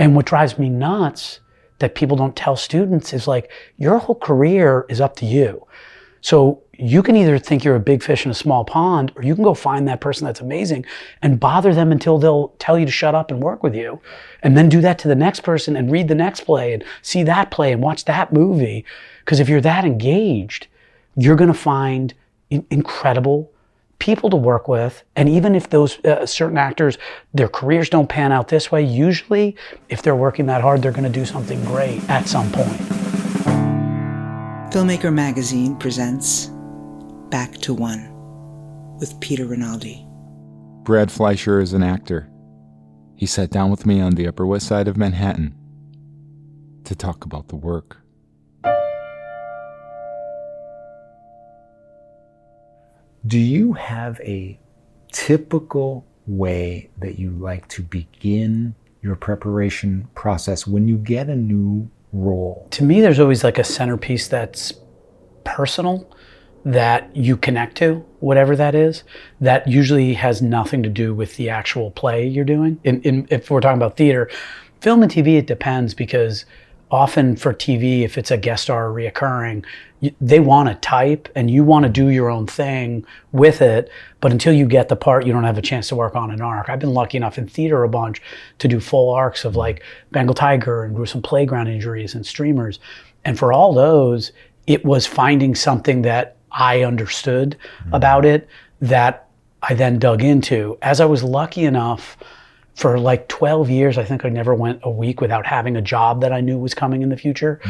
And what drives me nuts that people don't tell students is like, your whole career is up to you. So you can either think you're a big fish in a small pond, or you can go find that person that's amazing and bother them until they'll tell you to shut up and work with you. And then do that to the next person and read the next play and see that play and watch that movie. Because if you're that engaged, you're going to find incredible people to work with. And even if those certain actors, their careers don't pan out this way, usually if they're working that hard, they're going to do something great at some point. Filmmaker Magazine presents Back to One with Peter Rinaldi. Brad Fleischer is an actor. He sat down with me on the Upper West Side of Manhattan to talk about the work. Do you have a typical way that you like to begin your preparation process when you get a new role? To me, there's always like a centerpiece that's personal, that you connect to, whatever that is, that usually has nothing to do with the actual play you're doing. If we're talking about theater, film and TV, it depends, because often for TV, if it's a guest star or reoccurring, they want to type and you want to do your own thing with it, but until you get the part, you don't have a chance to work on an arc. I've been lucky enough in theater a bunch to do full arcs of like Bengal Tiger and Gruesome Playground Injuries and Streamers. And for all those, it was finding something that I understood about it that I then dug into. As I was lucky enough, for like 12 years, I think I never went a week without having a job that I knew was coming in the future.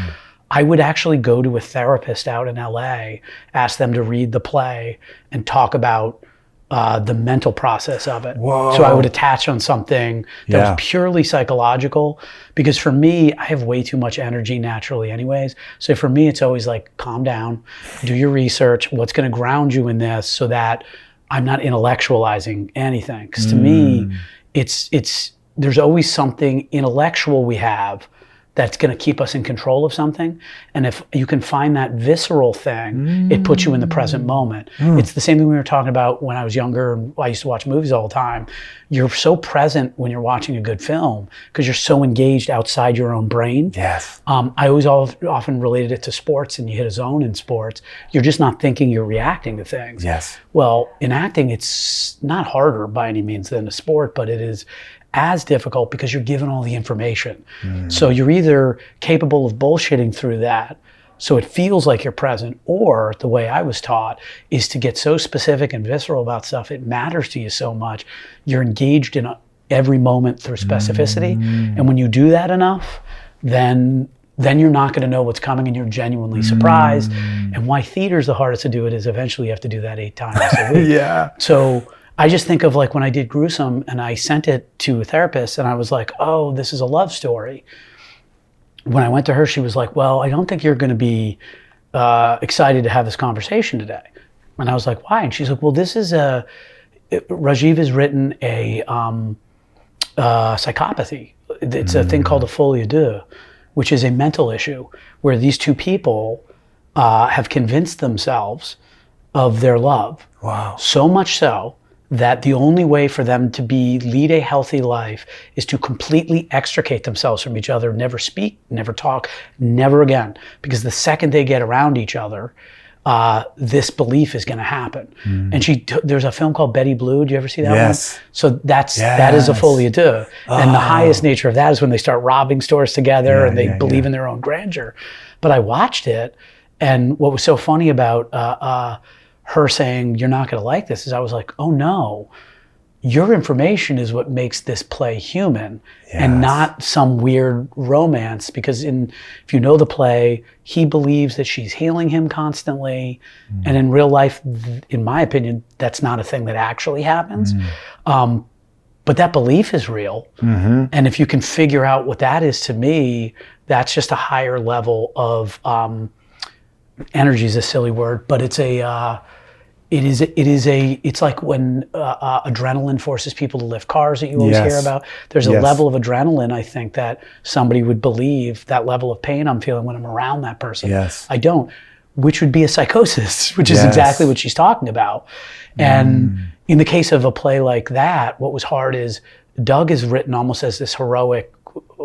I would actually go to a therapist out in LA, ask them to read the play and talk about the mental process of it. Whoa. So I would attach on something that was purely psychological, because for me, I have way too much energy naturally anyways. So for me, it's always like, calm down, do your research, what's gonna ground you in this so that I'm not intellectualizing anything. Because to me, there's always something intellectual we have that's going to keep us in control of something. And if you can find that visceral thing, it puts you in the present moment. It's the same thing we were talking about when I was younger and I used to watch movies all the time. You're so present when you're watching a good film because you're so engaged outside your own brain. Yes. I always often related it to sports, and you hit a zone in sports. You're just not thinking, you're reacting to things. Yes. Well, in acting, it's not harder by any means than a sport, but it is as difficult because you're given all the information. So you're either capable of bullshitting through that, so it feels like you're present, or the way I was taught is to get so specific and visceral about stuff, it matters to you so much, you're engaged in every moment through specificity. And when you do that enough, then you're not going to know what's coming and you're genuinely surprised. And why theater's the hardest to do it is eventually you have to do that 8 times a week. So I just think of like when I did Gruesome and I sent it to a therapist and I was like, oh, this is a love story. When I went to her, she was like, well, I don't think you're going to be excited to have this conversation today. And I was like, why? And she's like, well, this is Rajiv has written a psychopathy. It's a thing called a folie à deux, which is a mental issue where these two people have convinced themselves of their love. Wow. So much so that the only way for them to lead a healthy life is to completely extricate themselves from each other, never speak, never talk, never again. Because the second they get around each other, this belief is gonna happen. And there's a film called Betty Blue, do you ever see that one? So that is a folie à deux. And the highest nature of that is when they start robbing stores together and they believe in their own grandeur. But I watched it, and what was so funny about her saying, you're not gonna like this, is I was like, oh no, your information is what makes this play human and not some weird romance. Because if you know the play, he believes that she's healing him constantly. And in real life, in my opinion, that's not a thing that actually happens. But that belief is real. And if you can figure out what that is, to me, that's just a higher level of, energy is a silly word, but it's like when adrenaline forces people to lift cars that you always hear about. There's a level of adrenaline, I think, that somebody would believe, that level of pain I'm feeling when I'm around that person. I don't, which would be a psychosis, which is exactly what she's talking about. And in the case of a play like that, what was hard is Doug is written almost as this heroic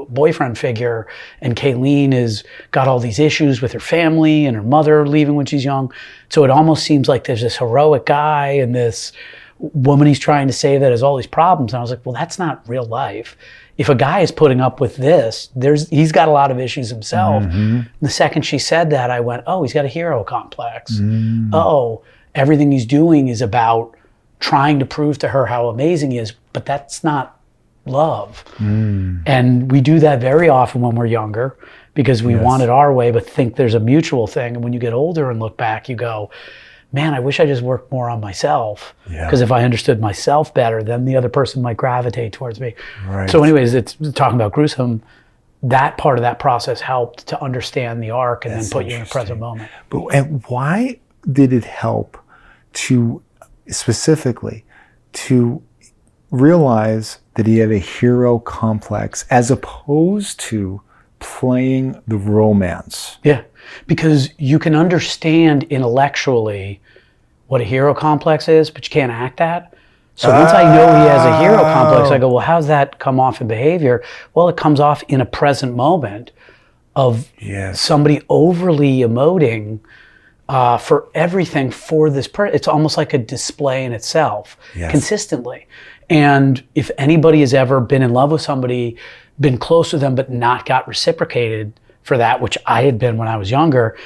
boyfriend figure, and Kayleen is got all these issues with her family and her mother leaving when she's young. So it almost seems like there's this heroic guy and this woman he's trying to save that has all these problems. And I was like, well, that's not real life. If a guy is putting up with this, he's got a lot of issues himself. The second she said that, I went, oh, he's got a hero complex. Oh, everything he's doing is about trying to prove to her how amazing he is, but that's not love. And we do that very often when we're younger because we want it our way, but think there's a mutual thing. And when you get older and look back, you go, man, I wish I just worked more on myself. Because if I understood myself better, then the other person might gravitate towards me. Right. So anyways, it's talking about Gruesome. That part of that process helped to understand the arc and then put you in the present moment. But and why did it help to specifically to realize that he had a hero complex as opposed to playing the romance? Yeah, because you can understand intellectually what a hero complex is, but you can't act that. So once I know he has a hero complex, I go, well, how's that come off in behavior? Well, it comes off in a present moment of somebody overly emoting for everything for this person. It's almost like a display in itself, consistently. And if anybody has ever been in love with somebody, been close to them, but not got reciprocated for that, which I had been when I was younger,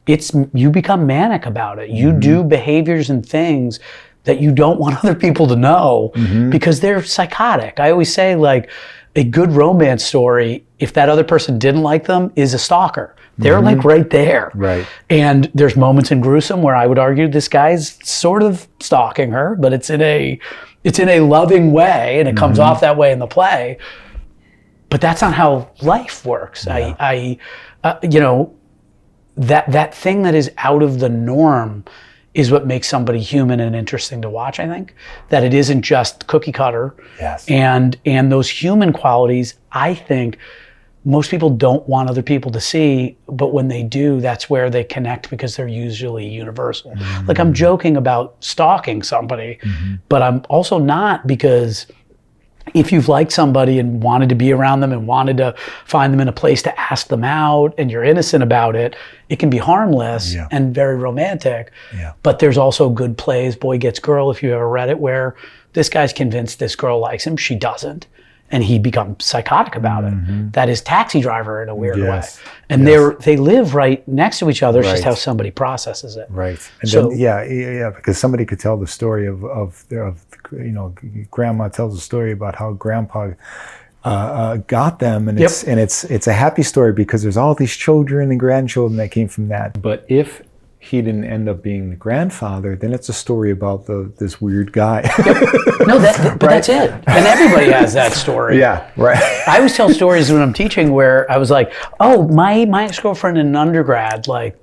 you become manic about it. You do behaviors and things that you don't want other people to know because they're psychotic. I always say, like, a good romance story, if that other person didn't like them, is a stalker. They're like right there. Right. And there's moments in Gruesome where I would argue this guy's sort of stalking her, but it's in a loving way, and it comes off that way in the play. But that's not how life works. That thing that is out of the norm is what makes somebody human and interesting to watch, I think. That it isn't just cookie cutter. Yes. And those human qualities, I think, most people don't want other people to see, but when they do, that's where they connect because they're usually universal. Like, I'm joking about stalking somebody, but I'm also not, because if you've liked somebody and wanted to be around them and wanted to find them in a place to ask them out and you're innocent about it, it can be harmless and very romantic. But there's also good plays, Boy Gets Girl, if you ever read it, where this guy's convinced this girl likes him, she doesn't, and he becomes psychotic about it. That is Taxi Driver in a weird way. And they live right next to each other. It's just how somebody processes it. Right. And so, then, because somebody could tell the story of Grandma tells a story about how Grandpa got them, and it's a happy story because there's all these children and grandchildren that came from that. But if he didn't end up being the grandfather, then it's a story about this weird guy. No, but that's it. And everybody has that story. Yeah, right. I always tell stories when I'm teaching where I was like, oh, my ex-girlfriend in undergrad, like,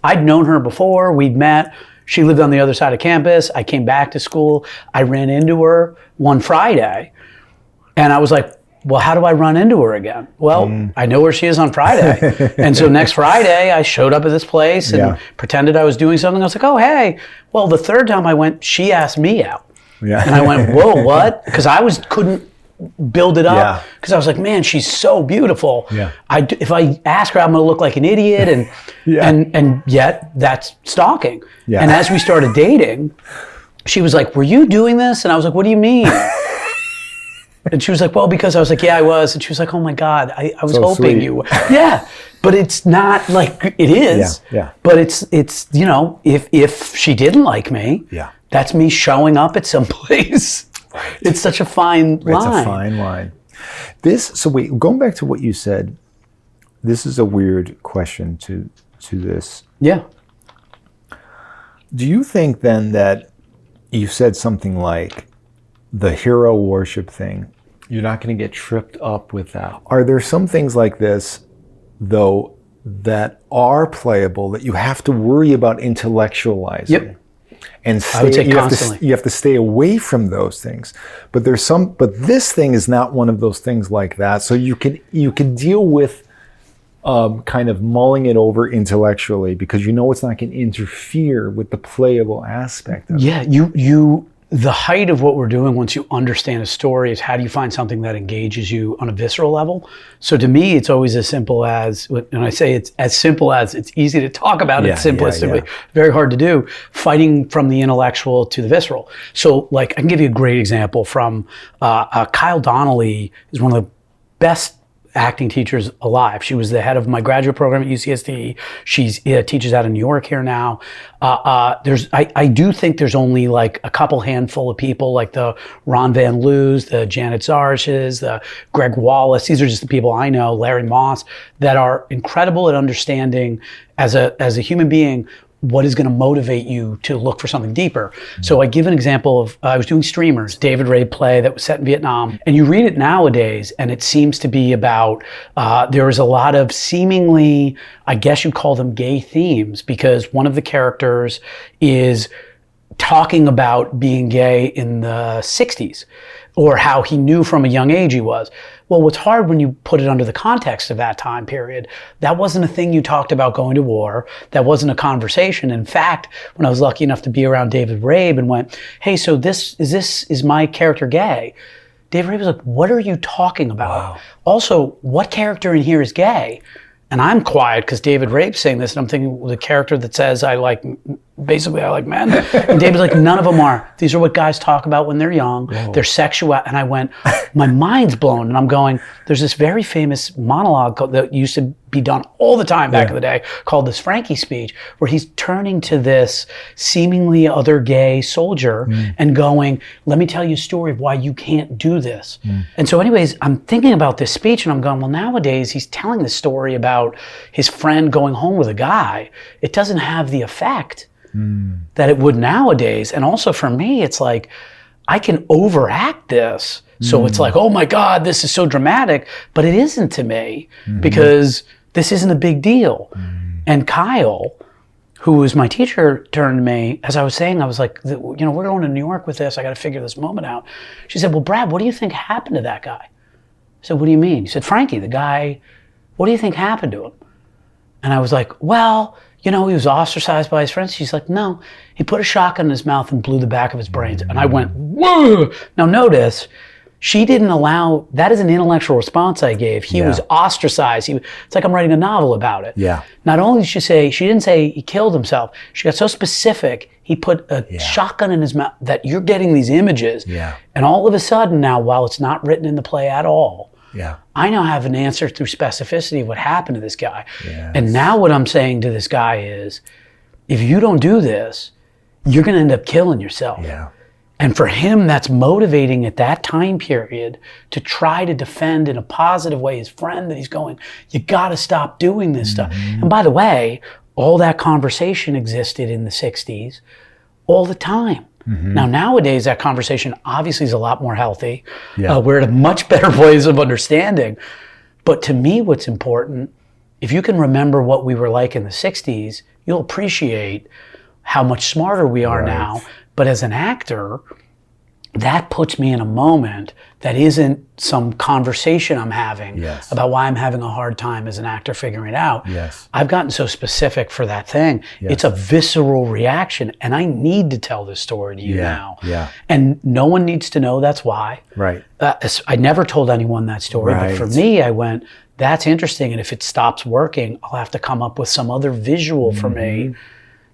I'd known her before, we'd met, she lived on the other side of campus, I came back to school, I ran into her one Friday, and I was like, well, how do I run into her again? Well, I know where she is on Friday. And so next Friday, I showed up at this place and pretended I was doing something. I was like, oh, hey. Well, the third time I went, she asked me out. And I went, whoa, what? Because I couldn't build it up. Because I was like, man, she's so beautiful. If I ask her, I'm going to look like an idiot. And yet that's stalking. And as we started dating, she was like, were you doing this? And I was like, what do you mean? And she was like, well, because I was like, yeah, I was. And she was like, oh my God, I was so hoping sweet. You were. Yeah, but it's not like it is. But it's if she didn't like me, that's me showing up at some place. Right. It's such a fine line. It's a fine line. So wait, going back to what you said, this is a weird question to this. Yeah. Do you think then that you said something like, the hero worship thing, you're not going to get tripped up with that? Are there some things like this, though, that are playable that you have to worry about intellectualizing? And I would say constantly. You have to stay away from those things. But this thing is not one of those things like that. So you can deal with kind of mulling it over intellectually because you know it's not going to interfere with the playable aspect of it. Yeah, the height of what we're doing once you understand a story is how do you find something that engages you on a visceral level? So to me, it's always as simple as, and I say it's as simple as, it's easy to talk about it simplistically, very hard to do, fighting from the intellectual to the visceral. So like, I can give you a great example from Kyle Donnelly is one of the best acting teachers alive. She was the head of my graduate program at UCSD. She teaches out in New York here now. I do think there's only like a couple handful of people like the Ron Van Loos, the Janet Zarshes, the Greg Wallace. These are just the people I know, Larry Moss, that are incredible at understanding as a human being what is going to motivate you to look for something deeper. So I give an example of, I was doing Streamers, David Ray play that was set in Vietnam. And you read it nowadays and it seems to be about, there is a lot of seemingly, I guess you'd call them gay themes, because one of the characters is talking about being gay in the 60s or how he knew from a young age he was. Well, what's hard when you put it under the context of that time period, that wasn't a thing you talked about going to war. That wasn't a conversation. In fact, when I was lucky enough to be around David Rabe and went, hey, so is my character gay? David Rabe was like, what are you talking about? Wow. Also, what character in here is gay? And I'm quiet because David Rabe's saying this, and I'm thinking the character that says I like men. And David's like, none of them are. These are what guys talk about when they're young. Whoa. They're sexual. And I went, my mind's blown. And I'm going, there's this very famous monologue that used to be done all the time back in the day called this Frankie speech, where he's turning to this seemingly other gay soldier and going, let me tell you a story of why you can't do this. And so anyways, I'm thinking about this speech and I'm going, well, nowadays he's telling this story about his friend going home with a guy. It doesn't have the effect that it would nowadays. And also for me, it's like, I can overact this. So it's like, oh my God, this is so dramatic, but it isn't to me because this isn't a big deal. And Kyle, who was my teacher, turned to me, as I was saying, I was like, we're going to New York with this. I got to figure this moment out. She said, well, Brad, what do you think happened to that guy? I said, what do you mean? He said, Frankie, the guy, what do you think happened to him? And I was like, well, he was ostracized by his friends. She's like, no, he put a shotgun in his mouth and blew the back of his brains. And I went, whoa. Now notice, she didn't allow, that is an intellectual response I gave. He was ostracized. It's like I'm writing a novel about it. Yeah. Not only did she didn't say he killed himself. She got so specific, he put a shotgun in his mouth, that you're getting these images. Yeah. And all of a sudden now, while it's not written in the play at all, I now have an answer through specificity of what happened to this guy. Yes. And now what I'm saying to this guy is, if you don't do this, you're going to end up killing yourself. Yeah. And for him, that's motivating at that time period to try to defend in a positive way his friend that he's going, you got to stop doing this stuff. And by the way, all that conversation existed in the 60s all the time. Now, nowadays, that conversation obviously is a lot more healthy. We're at a much better place of understanding. But to me, what's important, if you can remember what we were like in the 60s, you'll appreciate how much smarter we are now. But as an actor, that puts me in a moment that isn't some conversation I'm having about why I'm having a hard time as an actor figuring it out. I've gotten so specific for that thing. It's a visceral reaction, and I need to tell this story to you now. And no one needs to know that's why. I never told anyone that story, but for me, I went, that's interesting, and if it stops working, I'll have to come up with some other visual for me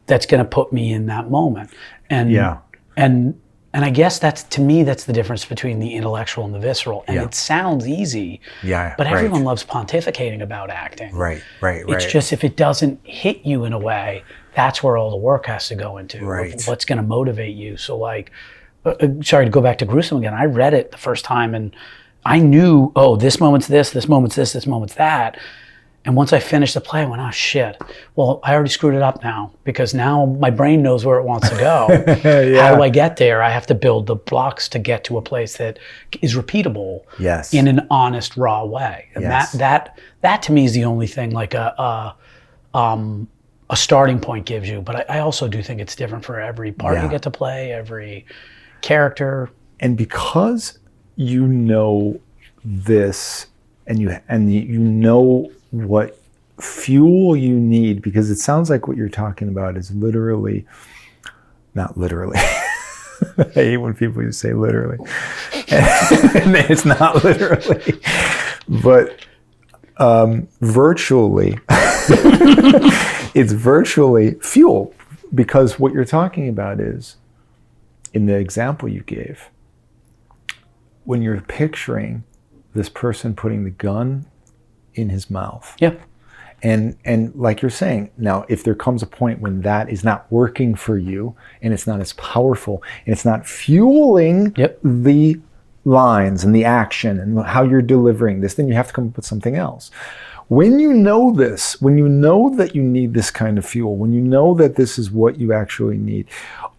that's going to put me in that moment. And I guess that's the difference between the intellectual and the visceral. And it sounds easy, but everyone loves pontificating about acting. It's just if it doesn't hit you in a way, that's where all the work has to go into. What's going to motivate you. So like, sorry to go back to Gruesome again. I read it the first time and I knew, oh, this moment's this moment's this moment's that. And once I finished the play, I went, oh shit. Well, I already screwed it up now because now my brain knows where it wants to go. How do I get there? I have to build the blocks to get to a place that is repeatable in an honest, raw way. And that to me is the only thing like a starting point gives you. But I also do think it's different for every part you get to play, every character. And because you know this and you know what fuel you need, because it sounds like what you're talking about is literally, not literally, I hate when people use say literally. And it's not literally. But virtually, it's virtually fuel. Because what you're talking about is, in the example you gave, when you're picturing this person putting the gun in his mouth. Yeah. And like you're saying, now if there comes a point when that is not working for you and it's not as powerful and it's not fueling the lines and the action and how you're delivering this, then you have to come up with something else. When you know this, when you know that you need this kind of fuel, when you know that this is what you actually need,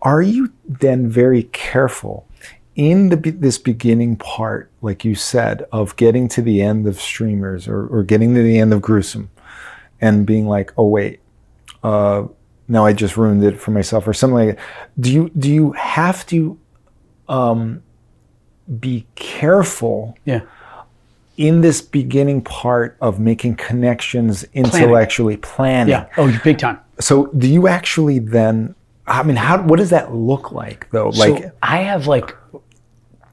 are you then very careful in this beginning part, like you said, of getting to the end of Streamers or getting to the end of Gruesome and being like, oh wait, now I just ruined it for myself or something like that. Do you have to be careful in this beginning part of making connections intellectually, planning? Yeah, oh, big time. So do you actually then, I mean, what does that look like though? Like, so I have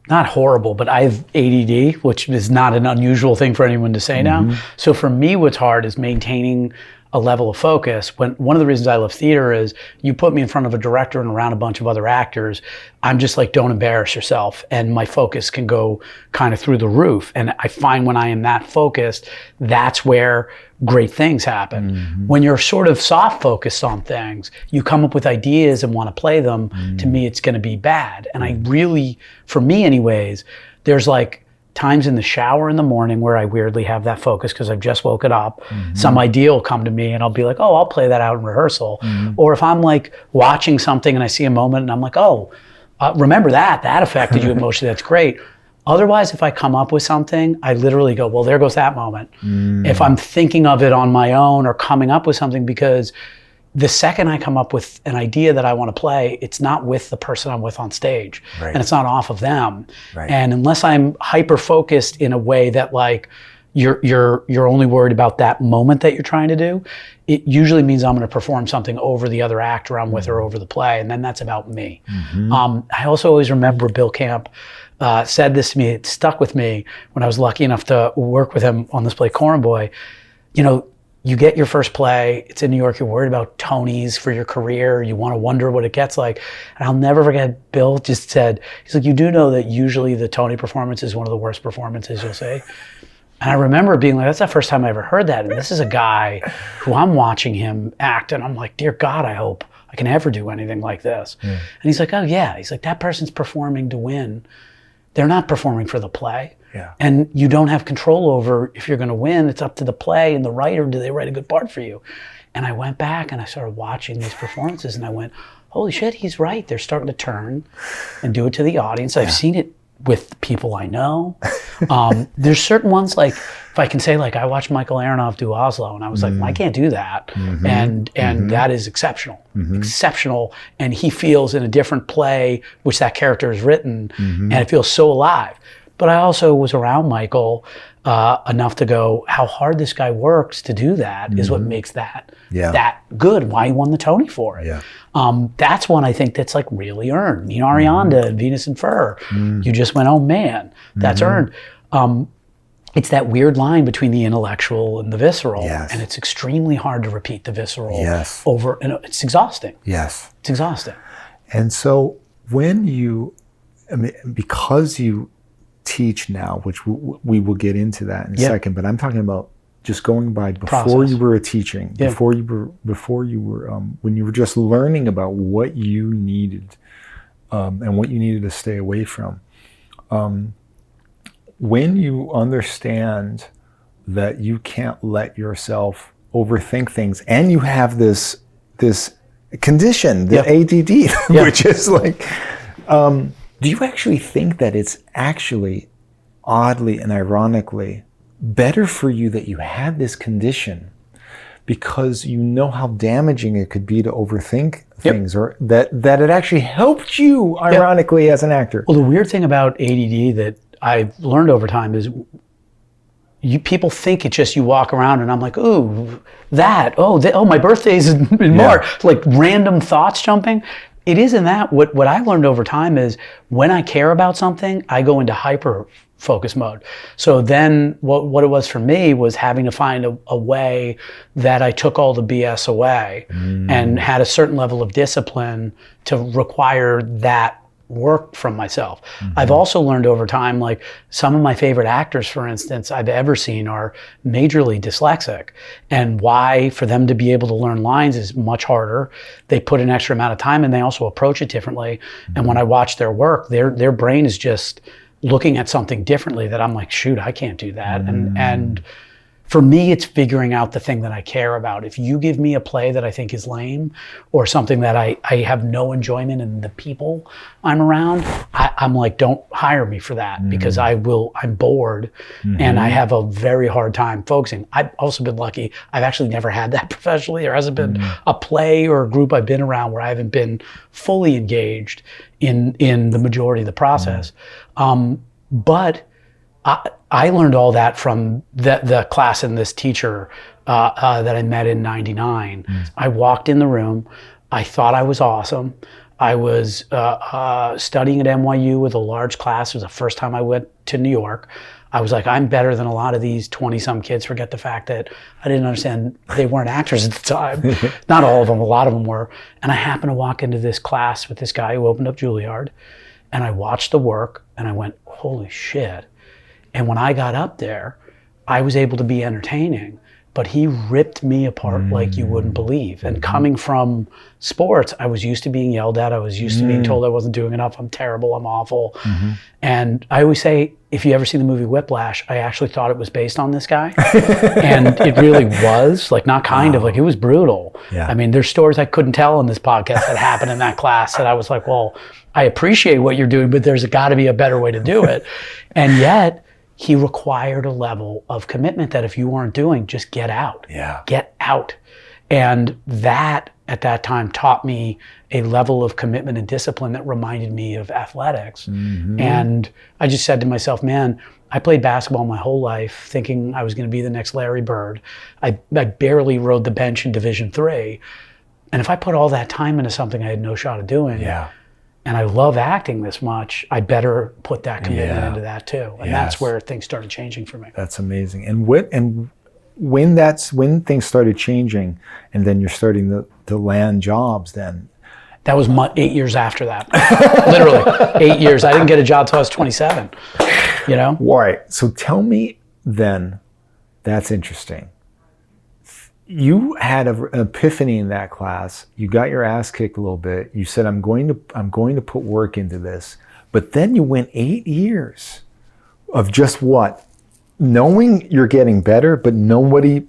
not horrible, but I have ADD, which is not an unusual thing for anyone to say now. So for me, what's hard is maintaining a level of focus. When one of the reasons I love theater is you put me in front of a director and around a bunch of other actors, I'm just like, don't embarrass yourself. And my focus can go kind of through the roof. And I find when I am that focused, that's where great things happen. When you're sort of soft focused on things, you come up with ideas and want to play them. To me, it's going to be bad. And I really, for me anyways, there's like times in the shower in the morning where I weirdly have that focus because I've just woken up. Some idea will come to me and I'll be like, oh, I'll play that out in rehearsal. Or if I'm like watching something and I see a moment and I'm like, oh, remember that affected you emotionally, that's great. Otherwise, if I come up with something, I literally go, well, there goes that moment. If I'm thinking of it on my own or coming up with something, because the second I come up with an idea that I want to play, it's not with the person I'm with on stage, and it's not off of them. And unless I'm hyper focused in a way that like you're only worried about that moment that you're trying to do, it usually means I'm going to perform something over the other actor I'm with or over the play, and then that's about me. I also always remember Bill Camp said this to me. It stuck with me when I was lucky enough to work with him on this play, Coram Boy. You know, you get your first play, it's in New York, you're worried about Tonys for your career, you want to wonder what it gets like. And I'll never forget, Bill just said, he's like, you do know that usually the Tony performance is one of the worst performances you'll see? And I remember being like, that's the first time I ever heard that. And this is a guy who I'm watching him act, and I'm like, dear God, I hope I can ever do anything like this. And he's like, oh yeah. He's like, that person's performing to win. They're not performing for the play. And you don't have control over if you're going to win. It's up to the play and the writer. Do they write a good part for you? And I went back and I started watching these performances and I went, holy shit, he's right. They're starting to turn and do it to the audience. I've seen it with people I know. There's certain ones, like if I can say, like I watched Michael Aronoff do Oslo and I was like, I can't do that. And that is exceptional, exceptional. And he feels in a different play, which that character is written, and it feels so alive. But I also was around Michael enough to go, how hard this guy works to do that is what makes that that good. Why he won the Tony for it. That's one I think that's like really earned. Nina Arianda and Venus and Fur. You just went, oh man, that's earned. It's that weird line between the intellectual and the visceral. And it's extremely hard to repeat the visceral over, and it's exhausting. It's exhausting. And so when you, I mean, because you teach now, which we will get into that in a second, but I'm talking about just going by before you were teaching, before you were when you were just learning about what you needed and what you needed to stay away from. When you understand that you can't let yourself overthink things, and you have this condition, the ADD, which is like, do you actually think that it's actually, oddly and ironically, better for you that you had this condition because you know how damaging it could be to overthink things, or that it actually helped you, ironically, as an actor? Well, the weird thing about ADD that I've learned over time is people think it's just you walk around and I'm like, ooh, that, my birthday's in March, like random thoughts jumping. It isn't that. What I learned over time is when I care about something, I go into hyper focus mode. So then what it was for me was having to find a way that I took all the BS away and had a certain level of discipline to require that work from myself. I've also learned over time, like some of my favorite actors, for instance, I've ever seen are majorly dyslexic, and why for them to be able to learn lines is much harder. They put an extra amount of time and they also approach it differently. And when I watch their work, their brain is just looking at something differently that I'm like, shoot, I can't do that. And for me, it's figuring out the thing that I care about. If you give me a play that I think is lame or something that I have no enjoyment in the people I'm around, I'm like, don't hire me for that because I'm bored and I have a very hard time focusing. I've also been lucky. I've actually never had that professionally. There hasn't been a play or a group I've been around where I haven't been fully engaged in the majority of the process. But I learned all that from the class and this teacher that I met in '99. I walked in the room. I thought I was awesome. I was studying at NYU with a large class. It was the first time I went to New York. I was like, I'm better than a lot of these 20-some kids. Forget the fact that I didn't understand they weren't actors at the time. Not all of them, a lot of them were. And I happened to walk into this class with this guy who opened up Juilliard. And I watched the work and I went, holy shit. And when I got up there, I was able to be entertaining, but he ripped me apart like you wouldn't believe. And coming from sports, I was used to being yelled at. I was used to being told I wasn't doing enough. I'm terrible. I'm awful. And I always say, if you ever see the movie Whiplash, I actually thought it was based on this guy. And it really was, like, not kind of, like, it was brutal. I mean, there's stories I couldn't tell in this podcast that happened in that class that I was like, well, I appreciate what you're doing, but there's got to be a better way to do it. And yet, he required a level of commitment that if you weren't doing, just get out. Get out. And that, at that time, taught me a level of commitment and discipline that reminded me of athletics. And I just said to myself, man, I played basketball my whole life thinking I was going to be the next Larry Bird. I barely rode the bench in Division III. And if I put all that time into something I had no shot of doing, and I love acting this much, I better put that commitment into that too. And that's where things started changing for me. That's amazing. And when things started changing, and then you're starting to land jobs then? That was 8 years after that. Literally 8 years. I didn't get a job till I was 27, you know? Right. So tell me then, that's interesting. You had an epiphany in that class. You got your ass kicked a little bit. You said, I'm going to put work into this. But then you went 8 years of just what? Knowing you're getting better, but nobody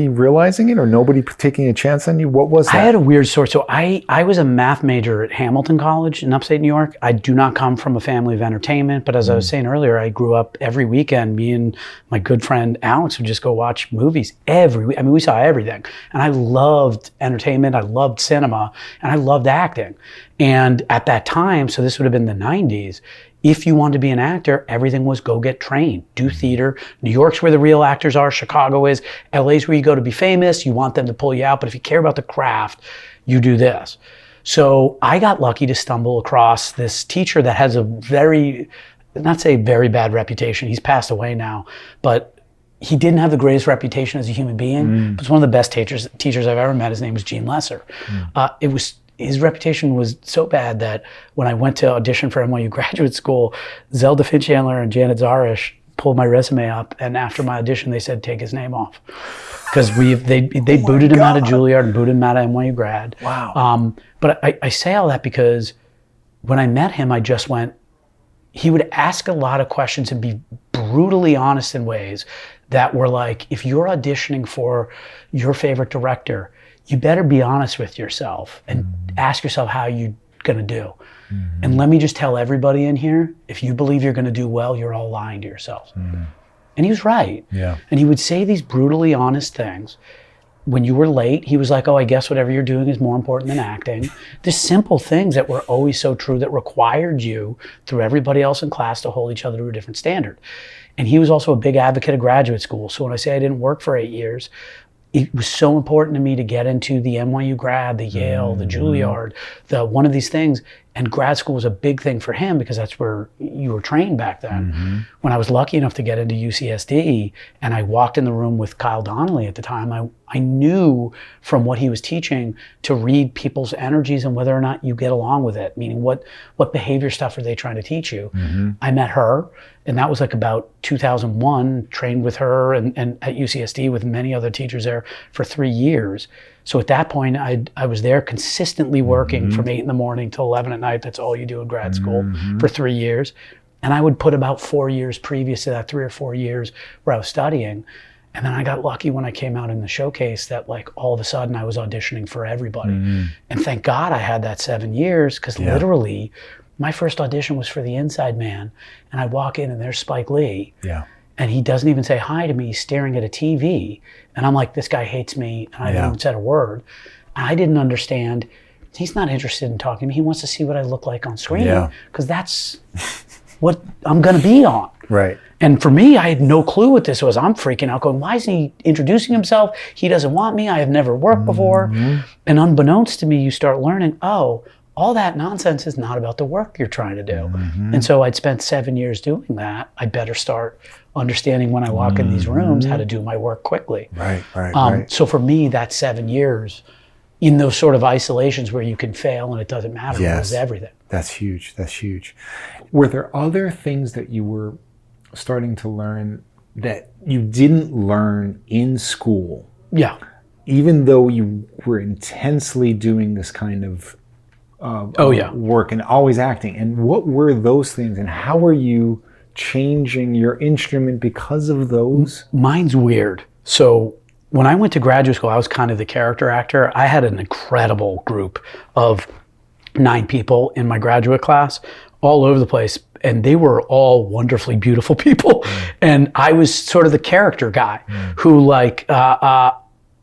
realizing it or nobody taking a chance on you? What was that? I had a weird story. So I was a math major at Hamilton College in upstate New York. I do not come from a family of entertainment, but as I was saying earlier, I grew up every weekend. Me and my good friend Alex would just go watch movies every week. I mean, we saw everything. And I loved entertainment. I loved cinema. And I loved acting. And at that time, so this would have been the 90s, if you wanted to be an actor, everything was go get trained, do theater. New York's where the real actors are, Chicago is, LA's where you go to be famous, you want them to pull you out, but if you care about the craft, you do this. So I got lucky to stumble across this teacher that has a very, not say very bad reputation, he's passed away now, but he didn't have the greatest reputation as a human being, but it's one of the best teachers I've ever met. His name was Gene Lesser. His reputation was so bad that when I went to audition for NYU graduate school, Zelda Finchandler and Janet Zarish pulled my resume up, and after my audition, they said, take his name off. Because they booted him out of Juilliard and booted him out of NYU grad. Wow. But I say all that because when I met him, I just went, he would ask a lot of questions and be brutally honest in ways that were like, if you're auditioning for your favorite director, you better be honest with yourself and ask yourself how you're gonna do. And let me just tell everybody in here, if you believe you're gonna do well, you're all lying to yourselves. And he was right. And he would say these brutally honest things. When you were late, he was like, oh, I guess whatever you're doing is more important than acting. Just simple things that were always so true that required you, through everybody else in class, to hold each other to a different standard. And he was also a big advocate of graduate school. So when I say I didn't work for 8 years, it was so important to me to get into the NYU grad, the Yale, the Juilliard, one of these things. And grad school was a big thing for him because that's where you were trained back then. When I was lucky enough to get into UCSD and I walked in the room with Kyle Donnelly at the time, I knew from what he was teaching to read people's energies and whether or not you get along with it, meaning what behavior stuff are they trying to teach you. I met her, and that was like about 2001, trained with her and at UCSD with many other teachers there for 3 years. So at that point, I was there consistently working from 8 in the morning till 11 at night. That's all you do in grad school for 3 years. And I would put about 4 years previous to that, 3 or 4 years where I was studying. And then I got lucky when I came out in the showcase that like all of a sudden I was auditioning for everybody. And thank God I had that 7 years, because literally my first audition was for The Inside Man. And I walk in and there's Spike Lee. And he doesn't even say hi to me. He's staring at a TV. And I'm like, this guy hates me. And I haven't even said a word. And I didn't understand. He's not interested in talking to me. He wants to see what I look like on screen. Because that's what I'm going to be on. Right. And for me, I had no clue what this was. I'm freaking out going, why isn't he introducing himself? He doesn't want me. I have never worked before. And unbeknownst to me, you start learning, oh, all that nonsense is not about the work you're trying to do. And so I'd spent 7 years doing that. I better start understanding when I walk in these rooms how to do my work quickly. Right. So for me, that 7 years in those sort of isolations where you can fail and it doesn't matter, was everything. That's huge. That's huge. Were there other things that you were starting to learn that you didn't learn in school? Yeah. Even though you were intensely doing this kind of work and always acting. And what were those things, and how were you changing your instrument because of those? Mine's weird. So when I went to graduate school, I was kind of the character actor. I had an incredible group of 9 people in my graduate class all over the place. And they were all wonderfully beautiful people. And I was sort of the character guy who like,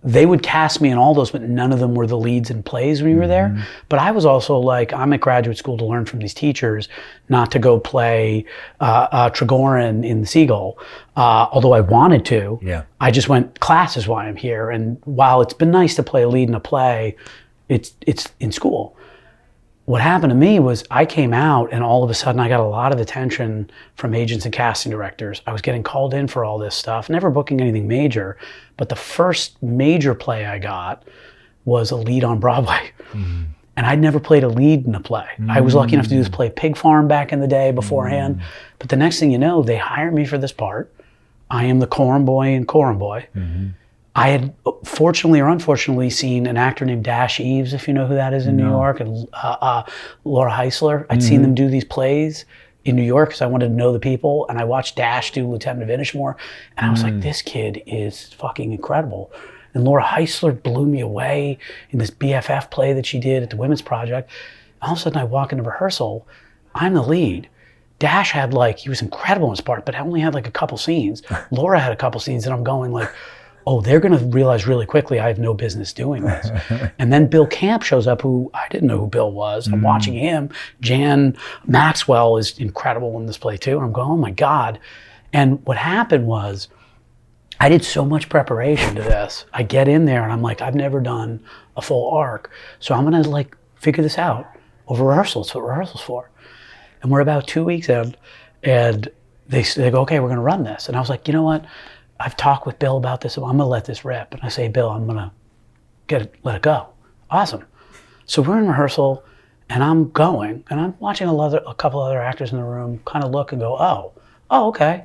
they would cast me in all those, but none of them were the leads in plays when we were there. But I was also like, I'm at graduate school to learn from these teachers, not to go play Trigorin in The Seagull. Although I wanted to, I just went, class is why I'm here. And while it's been nice to play a lead in a play, it's in school. What happened to me was I came out and all of a sudden I got a lot of attention from agents and casting directors. I was getting called in for all this stuff, never booking anything major, but the first major play I got was a lead on Broadway. And I'd never played a lead in a play. I was lucky enough to do this play Pig Farm back in the day beforehand. But the next thing you know, they hired me for this part. I am the Coram Boy in Coram Boy. I had, fortunately or unfortunately, seen an actor named Dash Eves, if you know who that is in New York, and Laura Heisler. I'd seen them do these plays in New York because I wanted to know the people, and I watched Dash do Lieutenant of Inishmore, and I was like, this kid is fucking incredible. And Laura Heisler blew me away in this BFF play that she did at the Women's Project. All of a sudden I walk into rehearsal, I'm the lead. Dash had like, he was incredible in his part, but I only had like a couple scenes. Laura had a couple scenes, and I'm going like, oh, they're going to realize really quickly I have no business doing this. And then Bill Camp shows up, who I didn't know who Bill was. I'm watching him. Jan Maxwell is incredible in this play too. And I'm going, oh my God. And what happened was I did so much preparation to this. I get in there and I'm like, I've never done a full arc. So I'm going to like figure this out over rehearsals. That's what rehearsal's for. And we're about 2 weeks in, and they go, okay, we're going to run this. And I was like, you know what? I've talked with Bill about this. I'm going to let this rip. And I say, Bill, I'm going to let it go. Awesome. So we're in rehearsal, and I'm going, and I'm watching a couple other actors in the room kind of look and go, oh, okay.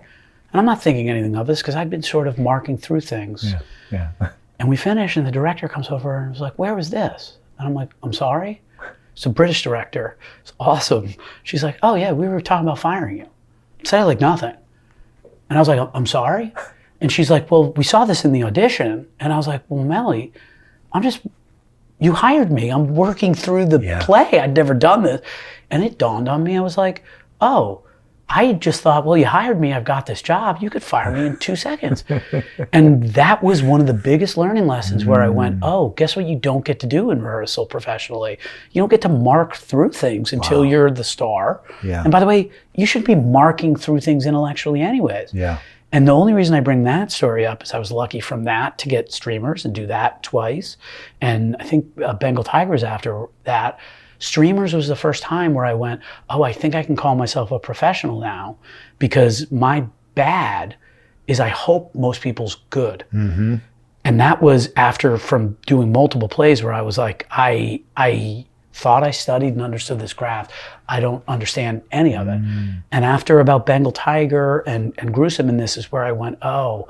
And I'm not thinking anything of this because I'd been sort of marking through things. Yeah. And we finish, and the director comes over and was like, where was this? And I'm like, I'm sorry? It's a British director. It's awesome. She's like, oh yeah, we were talking about firing you. It sounded like nothing. And I was like, I'm sorry? And she's like, well, we saw this in the audition. And I was like, well, Melly, you hired me. I'm working through the play. I'd never done this. And it dawned on me. I was like, oh, I just thought, well, you hired me. I've got this job. You could fire me in 2 seconds. And that was one of the biggest learning lessons where I went, oh, guess what you don't get to do in rehearsal professionally? You don't get to mark through things until you're the star. And by the way, you should be marking through things intellectually anyways. And the only reason I bring that story up is I was lucky from that to get streamers and do that twice. And I think Bengal Tiger was after that. Streamers was the first time where I went, oh, I think I can call myself a professional now, because my bad is I hope most people's good. Mm-hmm. And that was after from doing multiple plays where I was like, I thought I studied and understood this craft. I don't understand any of it. And after about Bengal Tiger and Gruesome, and this is where I went, oh,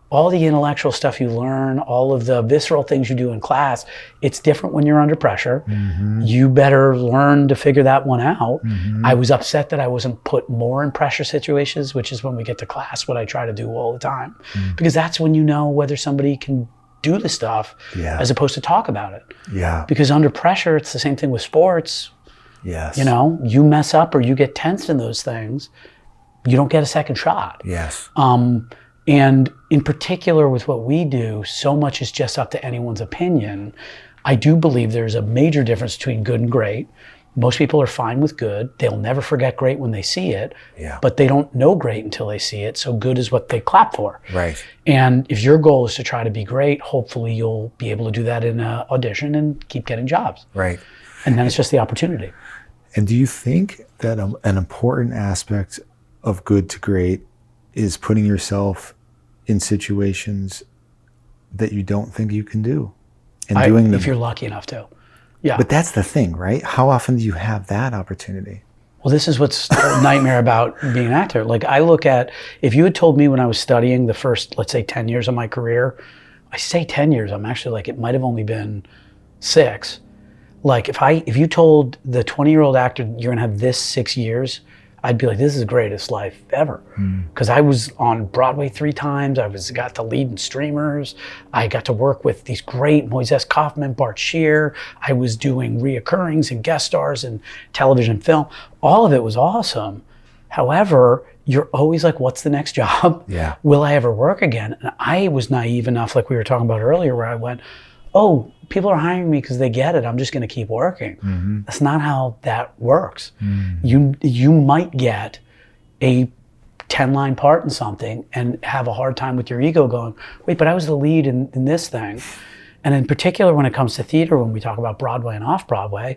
all the intellectual stuff you learn, all of the visceral things you do in class, it's different when you're under pressure. You better learn to figure that one out. I was upset that I wasn't put more in pressure situations, which is when we get to class, what I try to do all the time. Because that's when you know whether somebody can do the stuff as opposed to talk about it. Because under pressure, it's the same thing with sports. You know, you mess up or you get tensed in those things, you don't get a second shot. And in particular with what we do, so much is just up to anyone's opinion. I do believe there's a major difference between good and great. Most people are fine with good. They'll never forget great when they see it, but they don't know great until they see it. So good is what they clap for. And if your goal is to try to be great, hopefully you'll be able to do that in an audition and keep getting jobs. And then it's just the opportunity. And do you think that an important aspect of good to great is putting yourself in situations that you don't think you can do and doing them? If you're lucky enough to. But that's the thing, right? How often do you have that opportunity? Well, this is what's a nightmare about being an actor. Like, I look at, if you had told me when I was studying the first, let's say 10 years of my career, I say 10 years, I'm actually like, it might've only been 6. Like if you told the 20-year-old actor, you're gonna have this 6 years, I'd be like, this is the greatest life ever. Because I was on Broadway 3 times. Got to lead in streamers. I got to work with these great Moises Kaufman, Bart Shear. I was doing reoccurrings and guest stars in television, film. All of it was awesome. However, you're always like, what's the next job? Will I ever work again? And I was naive enough, like we were talking about earlier, where I went, oh, people are hiring me because they get it. I'm just going to keep working. That's not how that works. You might get a 10-line part in something and have a hard time with your ego going, wait, but I was the lead in this thing. And in particular, when it comes to theater, when we talk about Broadway and off-Broadway,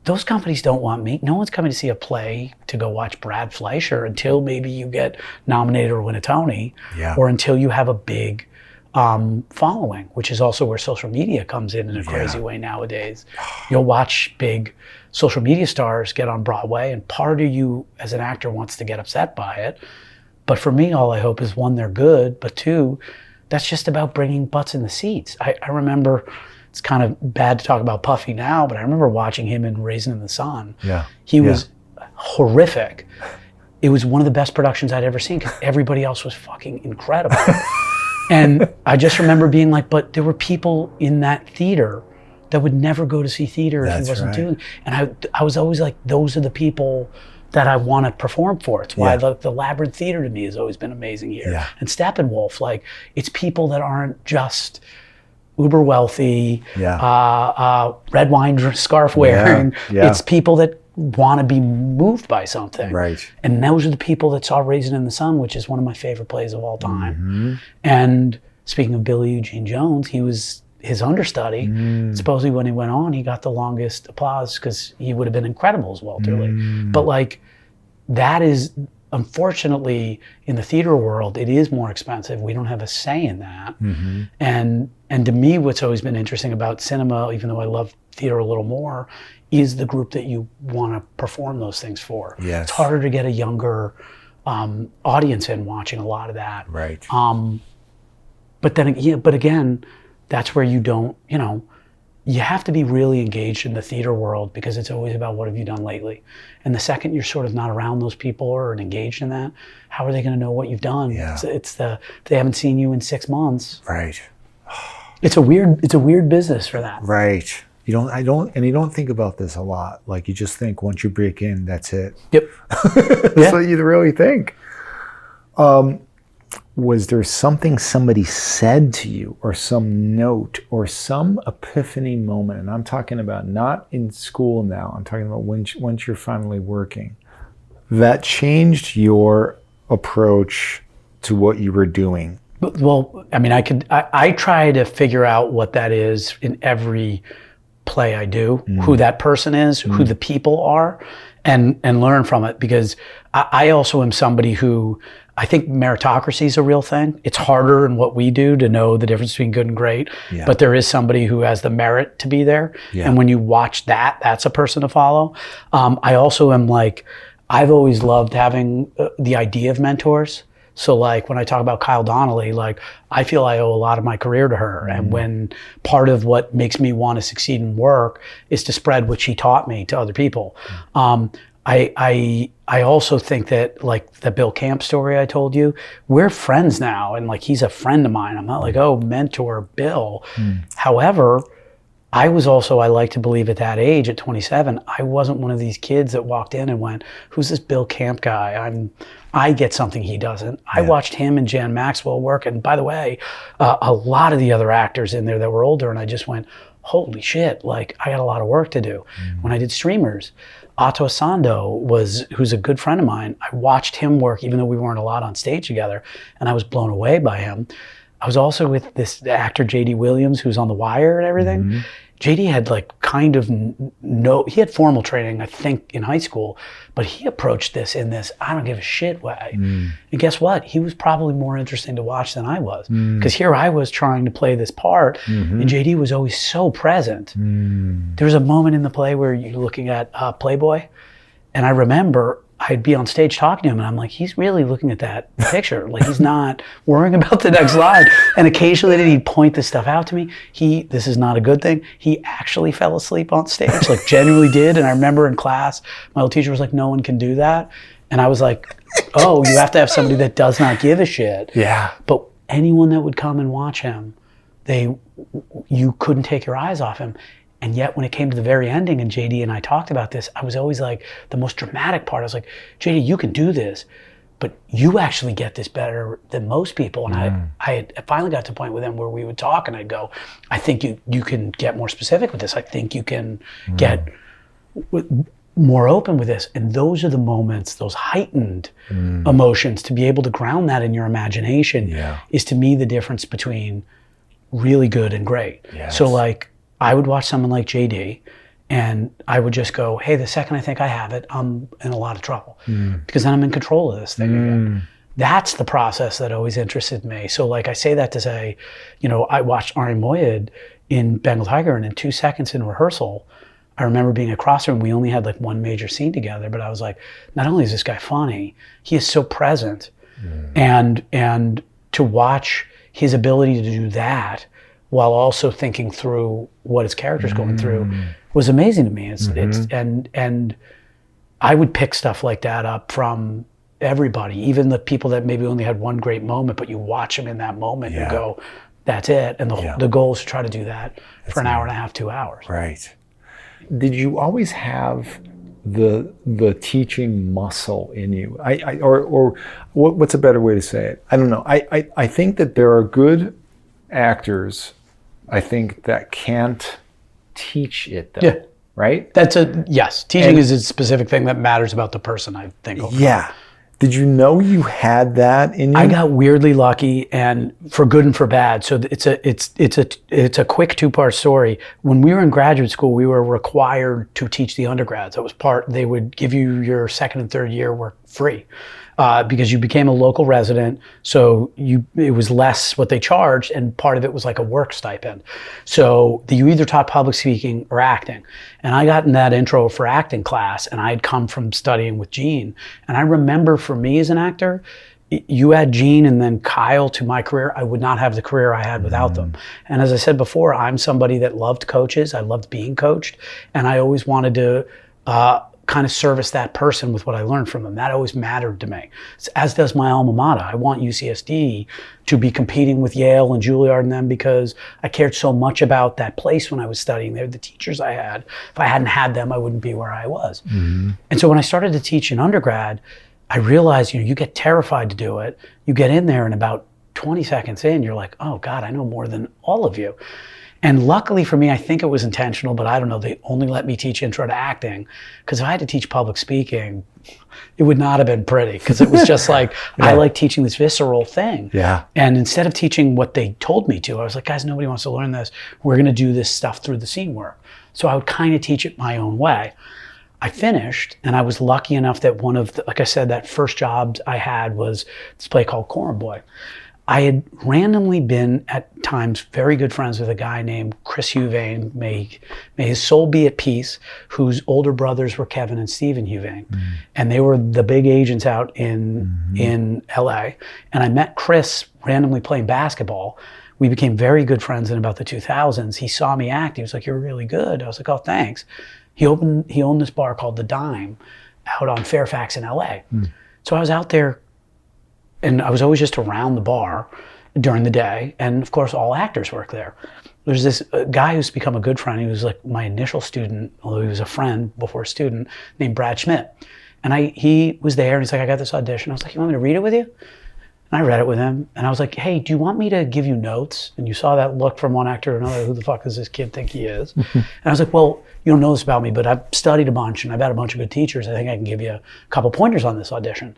those companies don't want me. No one's coming to see a play to go watch Brad Fleischer until maybe you get nominated or win a Tony, or until you have a big following, which is also where social media comes in a crazy way nowadays. You'll watch big social media stars get on Broadway, and part of you as an actor wants to get upset by it. But for me, all I hope is 1, they're good, but 2, that's just about bringing butts in the seats. I remember, it's kind of bad to talk about Puffy now, but I remember watching him in Raisin in the Sun. He was horrific. It was one of the best productions I'd ever seen because everybody else was fucking incredible. And I just remember being like, but there were people in that theater that would never go to see theater if he wasn't doing. And I was always like, those are the people that I want to perform for. It's why the Labyrinth Theater to me has always been amazing here. And Steppenwolf, like, it's people that aren't just uber wealthy, red wine scarf wearing. It's people that want to be moved by something. And those are the people that saw Raisin in the Sun, which is one of my favorite plays of all time. And speaking of Billy Eugene Jones, he was his understudy. Supposedly when he went on, he got the longest applause because he would have been incredible as Walter Lee. But like, that is, unfortunately, in the theater world, it is more expensive. We don't have a say in that. And to me, what's always been interesting about cinema, even though I love theater a little more, is the group that you want to perform those things for. It's harder to get a younger audience in watching a lot of that. But then, but again, that's where you don't, you have to be really engaged in the theater world because it's always about what have you done lately. And the second you're sort of not around those people or engaged in that, how are they going to know what you've done? It's they haven't seen you in 6 months. It's a weird business for that. You don't think about this a lot. Like, you just think once you break in, that's it. That's what you really think. Was there something somebody said to you, or some note, or some epiphany moment? And I'm talking about not in school now. I'm talking about once you're finally working, that changed your approach to what you were doing? Well, I mean, I try to figure out what that is in every play I do, who that person is, who the people are, and learn from it, because I also am somebody who, I think meritocracy is a real thing. It's harder in what we do to know the difference between good and great, but there is somebody who has the merit to be there. And when you watch that, that's a person to follow. I also am like, I've always loved having the idea of mentors. So like when I talk about Kyle Donnelly, like I feel I owe a lot of my career to her. And when part of what makes me want to succeed in work is to spread what she taught me to other people. I also think that, like the Bill Camp story I told you, we're friends now, and like he's a friend of mine. I'm not like, oh, mentor Bill. However, I was also, I like to believe at that age, at 27, I wasn't one of these kids that walked in and went, who's this Bill Camp guy? I get something he doesn't. I watched him and Jan Maxwell work, and by the way, a lot of the other actors in there that were older, and I just went, holy shit, like I got a lot of work to do. When I did Streamers, Otto Asando who's a good friend of mine. I watched him work, even though we weren't a lot on stage together, and I was blown away by him. I was also with this actor, J.D. Williams, who's on The Wire and everything. JD had like kind of he had formal training, I think, in high school, but he approached this in this, I don't give a shit way. And guess what? He was probably more interesting to watch than I was, because here I was trying to play this part, and JD was always so present. There was a moment in the play where you're looking at Playboy, and I remember I'd be on stage talking to him, and I'm like, he's really looking at that picture. Like, he's not worrying about the next line. And occasionally he'd point this stuff out to me. This is not a good thing. He actually fell asleep on stage, like genuinely did. And I remember in class, my old teacher was like, no one can do that. And I was like, oh, you have to have somebody that does not give a shit. Yeah. But anyone that would come and watch him, you couldn't take your eyes off him. And yet when it came to the very ending, and JD and I talked about this, I was always like, the most dramatic part, I was like, JD, you can do this, but you actually get this better than most people. And I finally got to a point with him where we would talk, and I'd go, I think you can get more specific with this. I think you can get more open with this. And those are the moments, those heightened emotions, to be able to ground that in your imagination is, to me, the difference between really good and great. So like, I would watch someone like JD, and I would just go, hey, the second I think I have it, I'm in a lot of trouble, because then I'm in control of this thing again. That's the process that always interested me. So like, I say that to say, I watched Ari Moyed in Bengal Tiger, and in 2 seconds in rehearsal, I remember being across from him. We only had like one major scene together, but I was like, not only is this guy funny, he is so present. And to watch his ability to do that while also thinking through what his character's going through was amazing to me. And I would pick stuff like that up from everybody, even the people that maybe only had one great moment, but you watch them in that moment and go, that's it. And the goal is to try to do that for an hour and a half, 2 hours. Right. Did you always have the teaching muscle in you? Or what's a better way to say it? I don't know. I think that there are good actors, I think, that can't teach it though, right? Yes. Teaching is a specific thing that matters about the person, I think. Yeah. Did you know you had that in you? I got weirdly lucky, and for good and for bad. So it's a quick 2-part story. When we were in graduate school, we were required to teach the undergrads. That was they would give you your second and third year work free. Because you became a local resident, so it was less what they charged, and part of it was like a work stipend. So you either taught public speaking or acting. And I got in that intro for acting class, and I had come from studying with Gene. And I remember, for me as an actor, you add Gene and then Kyle to my career, I would not have the career I had without them. And as I said before, I'm somebody that loved coaches. I loved being coached, and I always wanted to kind of service that person with what I learned from them. That always mattered to me, as does my alma mater. I want UCSD to be competing with Yale and Juilliard and them, because I cared so much about that place when I was studying there, the teachers I had. If I hadn't had them, I wouldn't be where I was. And so when I started to teach in undergrad, I realized, you get terrified to do it. You get in there, and about 20 seconds in, you're like, oh God, I know more than all of you. And luckily for me, I think it was intentional, but I don't know, they only let me teach intro to acting, because if I had to teach public speaking, it would not have been pretty, because it was just like, I like teaching this visceral thing. Yeah. And instead of teaching what they told me to, I was like, guys, nobody wants to learn this. We're going to do this stuff through the scene work. So I would kind of teach it my own way. I finished, and I was lucky enough that one of the, like I said, that first job I had was this play called Coram Boy. I had randomly been at times very good friends with a guy named Chris Huvain, may his soul be at peace, whose older brothers were Kevin and Stephen Huvain. And they were the big agents out in LA. And I met Chris randomly playing basketball. We became very good friends in about the 2000s. He saw me act. He was like, "You're really good." I was like, "Oh, thanks." He owned this bar called The Dime out on Fairfax in LA. So I was out there, and I was always just around the bar during the day. And of course, all actors work there. There's this guy who's become a good friend. He was like my initial student, although he was a friend before a student, named Brad Schmidt. And he was there, and he's like, "I got this audition." I was like, "You want me to read it with you?" And I read it with him, and I was like, "Hey, do you want me to give you notes?" And you saw that look from one actor to another. Who the fuck does this kid think he is? And I was like, "Well, you don't know this about me, but I've studied a bunch, and I've had a bunch of good teachers. I think I can give you a couple pointers on this audition."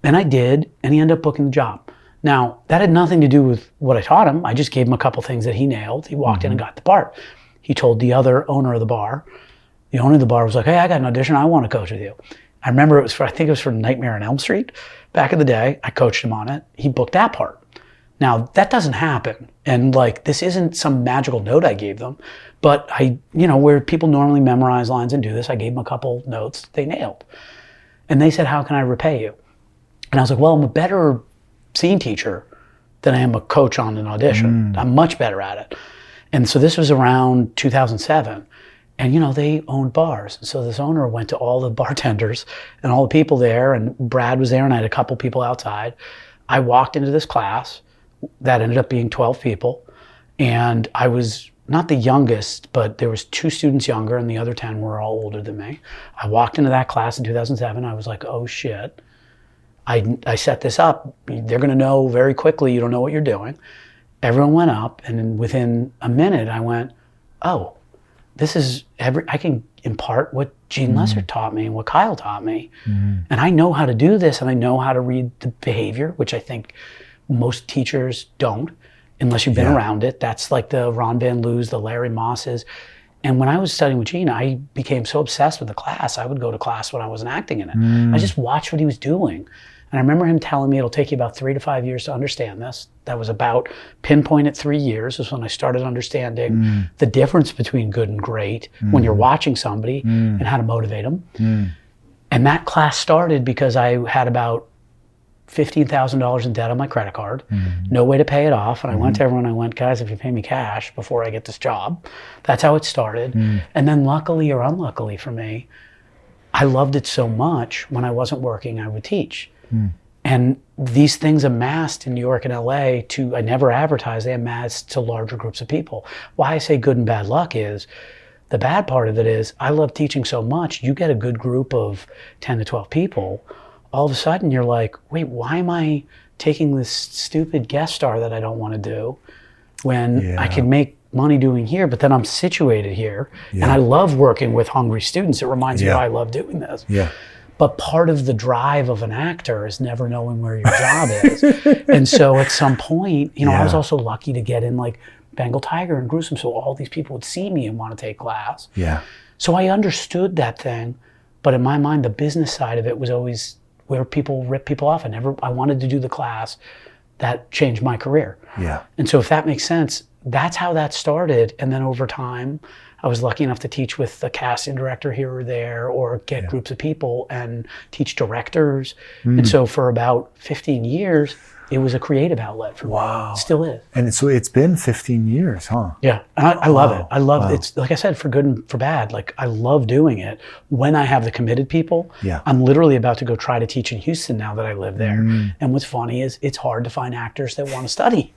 And I did, and he ended up booking the job. Now, that had nothing to do with what I taught him. I just gave him a couple things that he nailed. He walked in and got the part. He told the other owner of the bar. The owner of the bar was like, "Hey, I got an audition. I want to coach with you." I remember I think it was for Nightmare on Elm Street. Back in the day, I coached him on it. He booked that part. Now, that doesn't happen. And like, this isn't some magical note I gave them, but where people normally memorize lines and do this, I gave them a couple notes they nailed. And they said, "How can I repay you?" And I was like, "Well, I'm a better scene teacher than I am a coach on an audition. I'm much better at it." And so this was around 2007. And, they owned bars. So this owner went to all the bartenders and all the people there, and Brad was there, and I had a couple people outside. I walked into this class that ended up being 12 people. And I was not the youngest, but there was 2 students younger, and the other 10 were all older than me. I walked into that class in 2007. I was like, "Oh, shit. I set this up. They're going to know very quickly you don't know what you're doing." Everyone went up, and then within a minute, I went, "Oh, this is I can impart what Gene Lesser taught me and what Kyle taught me. And I know how to do this, and I know how to read the behavior," which I think most teachers don't, unless you've been around it. That's like the Ron Van Loos, the Larry Mosses. And when I was studying with Gene, I became so obsessed with the class, I would go to class when I wasn't acting in it. I just watched what he was doing. And I remember him telling me it'll take you about 3 to 5 years to understand this. That was about pinpoint at 3 years is when I started understanding the difference between good and great when you're watching somebody and how to motivate them. And that class started because I had about $15,000 in debt on my credit card, no way to pay it off. And I went to everyone, I went, "Guys, if you pay me cash before I get this job." That's how it started. And then luckily or unluckily for me, I loved it so much, when I wasn't working, I would teach. And these things amassed in New York and LA I never advertised, they amassed to larger groups of people. Why I say good and bad luck is, the bad part of it is, I love teaching so much, you get a good group of 10 to 12 people, all of a sudden you're like, "Wait, why am I taking this stupid guest star that I don't want to do when I can make money doing here, but then I'm situated here, and I love working with hungry students. It reminds me why I love doing this." But part of the drive of an actor is never knowing where your job is. And so at some point, I was also lucky to get in like Bengal Tiger and Gruesome, so all these people would see me and want to take class. So I understood that thing, but in my mind, the business side of it was always where people rip people off. I wanted to do the class that changed my career. And so if that makes sense, that's how that started. And then over time, I was lucky enough to teach with a casting director here or there, or get groups of people and teach directors. And so for about 15 years, it was a creative outlet for me. It still is. And so it's been 15 years, huh? Yeah, and I love it. I love it. It's like I said, for good and for bad. Like, I love doing it when I have the committed people. I'm literally about to go try to teach in Houston now that I live there. And what's funny is it's hard to find actors that want to study.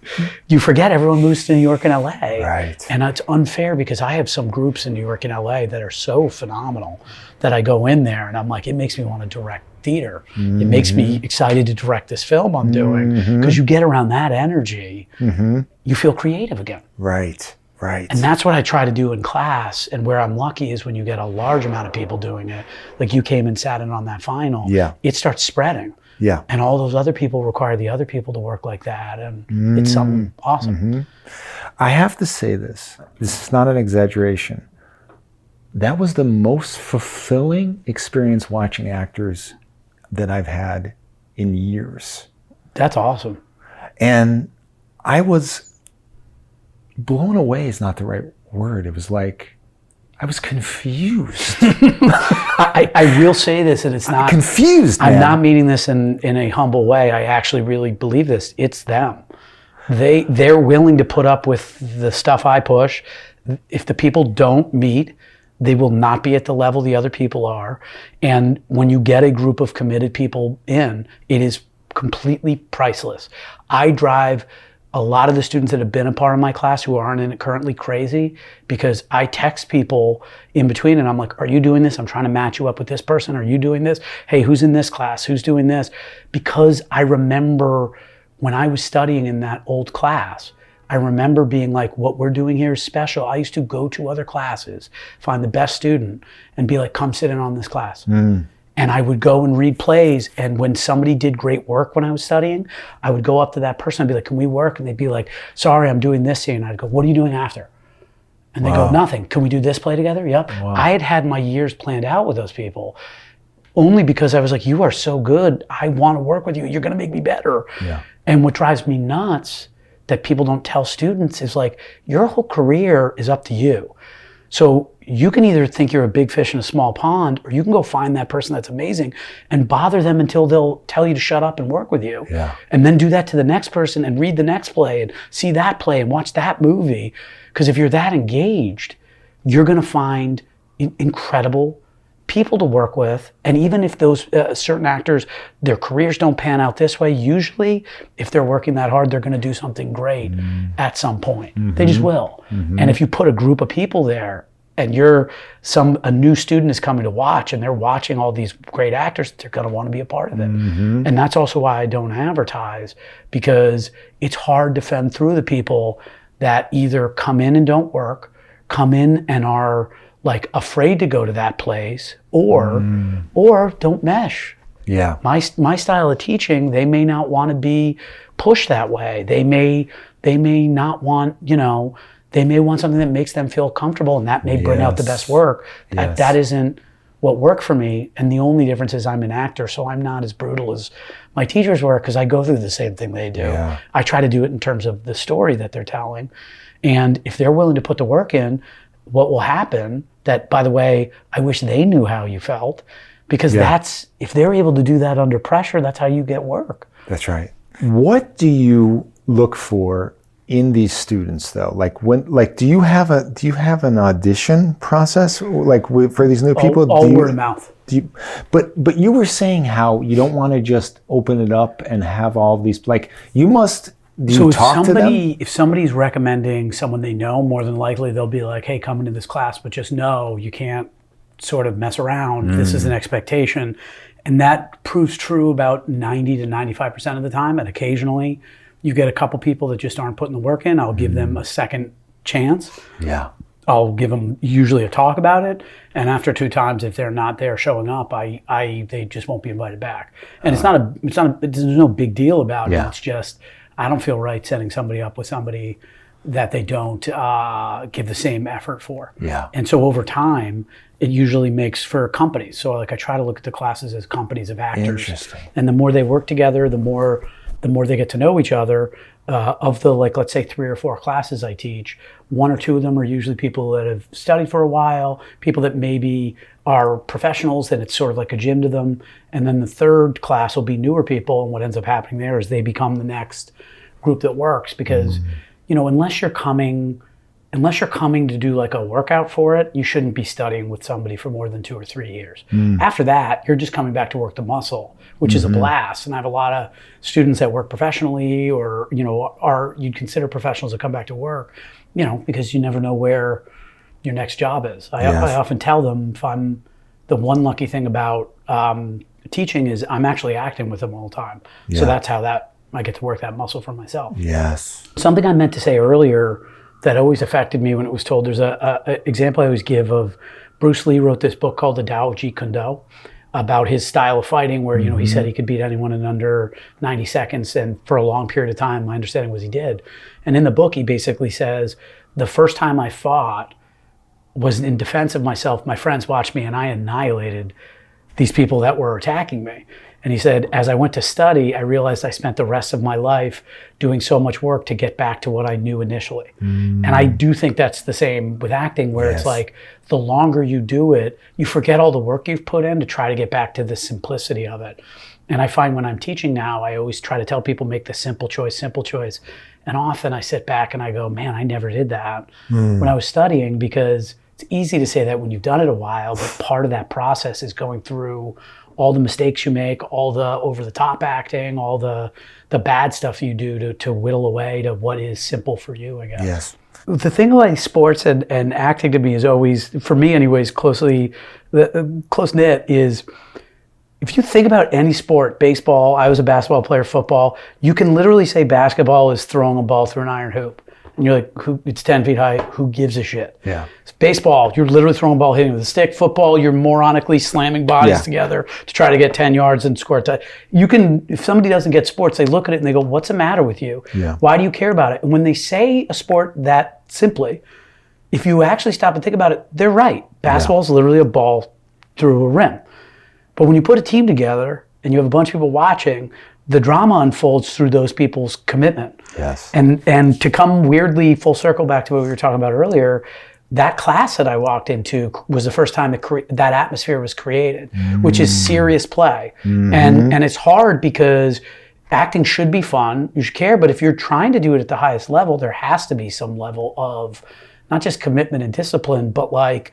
You forget everyone moves to New York and LA. And it's unfair because I have some groups in New York and LA that are so phenomenal that I go in there and I'm like, it makes me want to direct theater. It makes me excited to direct this film I'm doing, because you get around that energy, you feel creative again. Right. And that's what I try to do in class. And where I'm lucky is when you get a large amount of people doing it, like you came and sat in on that final, it starts spreading. Yeah. And all those other people require the other people to work like that. And it's something awesome. Mm-hmm. I have to say this is not an exaggeration. That was the most fulfilling experience watching actors that I've had in years. That's awesome. And I was blown away is not the right word. It was like, I was confused. I will say this, and it's not confused. Man. I'm not meaning this in a humble way. I actually really believe this. It's them. They're willing to put up with the stuff I push. If the people don't meet, they will not be at the level the other people are. And when you get a group of committed people in, it is completely priceless. I drive a lot of the students that have been a part of my class who aren't in it currently crazy, because I text people in between and I'm like, are you doing this? I'm trying to match you up with this person. Are you doing this? Hey, who's in this class? Who's doing this? Because I remember when I was studying in that old class, I remember being like, what we're doing here is special. I used to go to other classes, find the best student and be like, come sit in on this class. And I would go and read plays. And when somebody did great work when I was studying, I would go up to that person and be like, can we work? And they'd be like, sorry, I'm doing this scene. I'd go, what are you doing after? And they go, nothing. Can we do this play together? Yep. Wow. I had my years planned out with those people only because I was like, you are so good. I want to work with you. You're going to make me better. Yeah. And what drives me nuts that people don't tell students is like, your whole career is up to you. So you can either think you're a big fish in a small pond, or you can go find that person that's amazing and bother them until they'll tell you to shut up and work with you. Yeah. And then do that to the next person and read the next play and see that play and watch that movie. Because if you're that engaged, you're going to find incredible people to work with. And even if those certain actors, their careers don't pan out this way, usually if they're working that hard, they're going to do something great at some point. They just will. And if you put a group of people there and a new student is coming to watch and they're watching all these great actors, they're going to want to be a part of it. And that's also why I don't advertise, because it's hard to fend through the people that either come in and don't work, come in and are like afraid to go to that place, or don't mesh. Yeah. My style of teaching, they may not want to be pushed that way. They may not want, they may want something that makes them feel comfortable, and that may bring out the best work. That isn't what worked for me. And the only difference is I'm an actor, so I'm not as brutal as my teachers were, because I go through the same thing they do. Yeah. I try to do it in terms of the story that they're telling. And if they're willing to put the work in, what will happen, that, by the way, I wish they knew how you felt, because if they're able to do that under pressure, that's how you get work. That's right. What do you look for in these students, though? Do you have an audition process, for these new people? All word of mouth. But you were saying how you don't want to just open it up and have all these, you must. So if somebody's recommending someone they know, more than likely they'll be like, hey, come into this class, but just know you can't sort of mess around. This is an expectation. And that proves true about 90 to 95% of the time. And occasionally you get a couple people that just aren't putting the work in. I'll give them a second chance. Yeah. I'll give them usually a talk about it. And after 2 times, if they're not there showing up, they just won't be invited back. And there's no big deal about it. It's just, I don't feel right setting somebody up with somebody that they don't give the same effort for. Yeah. And so over time, it usually makes for companies. So I try to look at the classes as companies of actors. Interesting. And the more they work together, the more they get to know each other. Of the, let's say 3 or 4 classes I teach, 1 or 2 of them are usually people that have studied for a while, people that maybe are professionals, and it's sort of like a gym to them. And then the 3rd class will be newer people, and what ends up happening there is they become the next group that works, because unless you're coming to do a workout for it, you shouldn't be studying with somebody for more than 2 or 3 years. After that, you're just coming back to work the muscle, which is a blast. And I have a lot of students that work professionally, or you'd consider professionals that come back to work, because you never know where your next job is. I often tell them, if I'm the one lucky thing about teaching is I'm actually acting with them all the time. So that's how I get to work that muscle for myself. Yes. Something I meant to say earlier that always affected me when it was told. There's a example I always give of Bruce Lee wrote this book called The Tao of Jeet Kune Do about his style of fighting where, he said he could beat anyone in under 90 seconds. And for a long period of time, my understanding was he did. And in the book, he basically says, the first time I fought was in defense of myself. My friends watched me and I annihilated these people that were attacking me. And he said, as I went to study, I realized I spent the rest of my life doing so much work to get back to what I knew initially. And I do think that's the same with acting, where it's like, the longer you do it, you forget all the work you've put in to try to get back to the simplicity of it. And I find when I'm teaching now, I always try to tell people, make the simple choice. And often I sit back and I go, man, I never did that when I was studying, because it's easy to say that when you've done it a while, but part of that process is going through all the mistakes you make, all the over-the-top acting, all the bad stuff you do to whittle away to what is simple for you, I guess. Yes. The thing like sports and acting to me is always, for me anyways, close-knit is, if you think about any sport, baseball, I was a basketball player, football, you can literally say basketball is throwing a ball through an iron hoop. And you're like, it's 10 feet high, who gives a shit? Yeah. It's baseball, you're literally throwing a ball, hitting with a stick. Football, you're moronically slamming bodies together to try to get 10 yards and score a touchdown. You can, if somebody doesn't get sports, they look at it and they go, what's the matter with you? Yeah. Why do you care about it? And when they say a sport that simply, if you actually stop and think about it, they're right. Basketball is literally a ball through a rim. But when you put a team together and you have a bunch of people watching, the drama unfolds through those people's commitment. Yes. And to come weirdly full circle back to what we were talking about earlier, that class that I walked into was the first time that atmosphere was created, which is serious play. And it's hard because acting should be fun, you should care, but if you're trying to do it at the highest level, there has to be some level of not just commitment and discipline, but like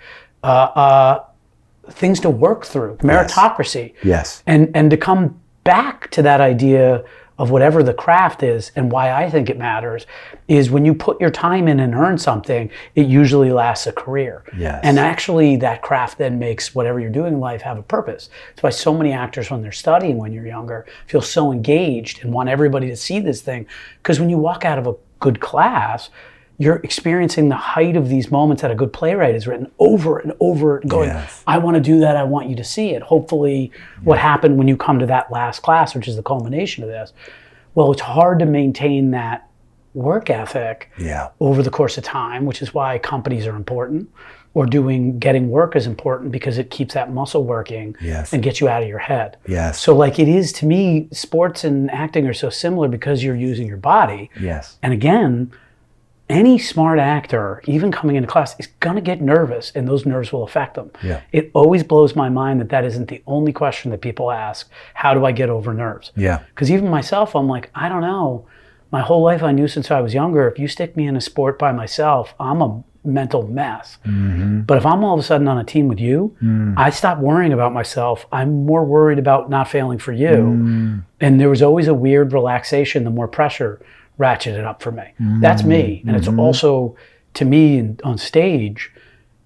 things to work through, meritocracy. Yes. And to come back to that idea of whatever the craft is, and why I think it matters, is when you put your time in and earn something, it usually lasts a career. Yes. And actually that craft then makes whatever you're doing in life have a purpose. That's why so many actors, when they're studying when you're younger, feel so engaged and want everybody to see this thing. Because when you walk out of a good class, you're experiencing the height of these moments that a good playwright has written over and over, going, I want to do that, I want you to see it. Hopefully what happened when you come to that last class, which is the culmination of this, well, it's hard to maintain that work ethic over the course of time, which is why companies are important, or getting work is important, because it keeps that muscle working and gets you out of your head. Yes. So like it is, to me, sports and acting are so similar because you're using your body. Yes. And again, any smart actor, even coming into class, is going to get nervous, and those nerves will affect them. Yeah. It always blows my mind that isn't the only question that people ask. How do I get over nerves? Yeah. Because even myself, I'm like, I don't know. My whole life I knew since I was younger, if you stick me in a sport by myself, I'm a mental mess. But if I'm all of a sudden on a team with you, I stop worrying about myself. I'm more worried about not failing for you. And there was always a weird relaxation, the more pressure ratcheted up for me. That's me. And it's also, to me, on stage,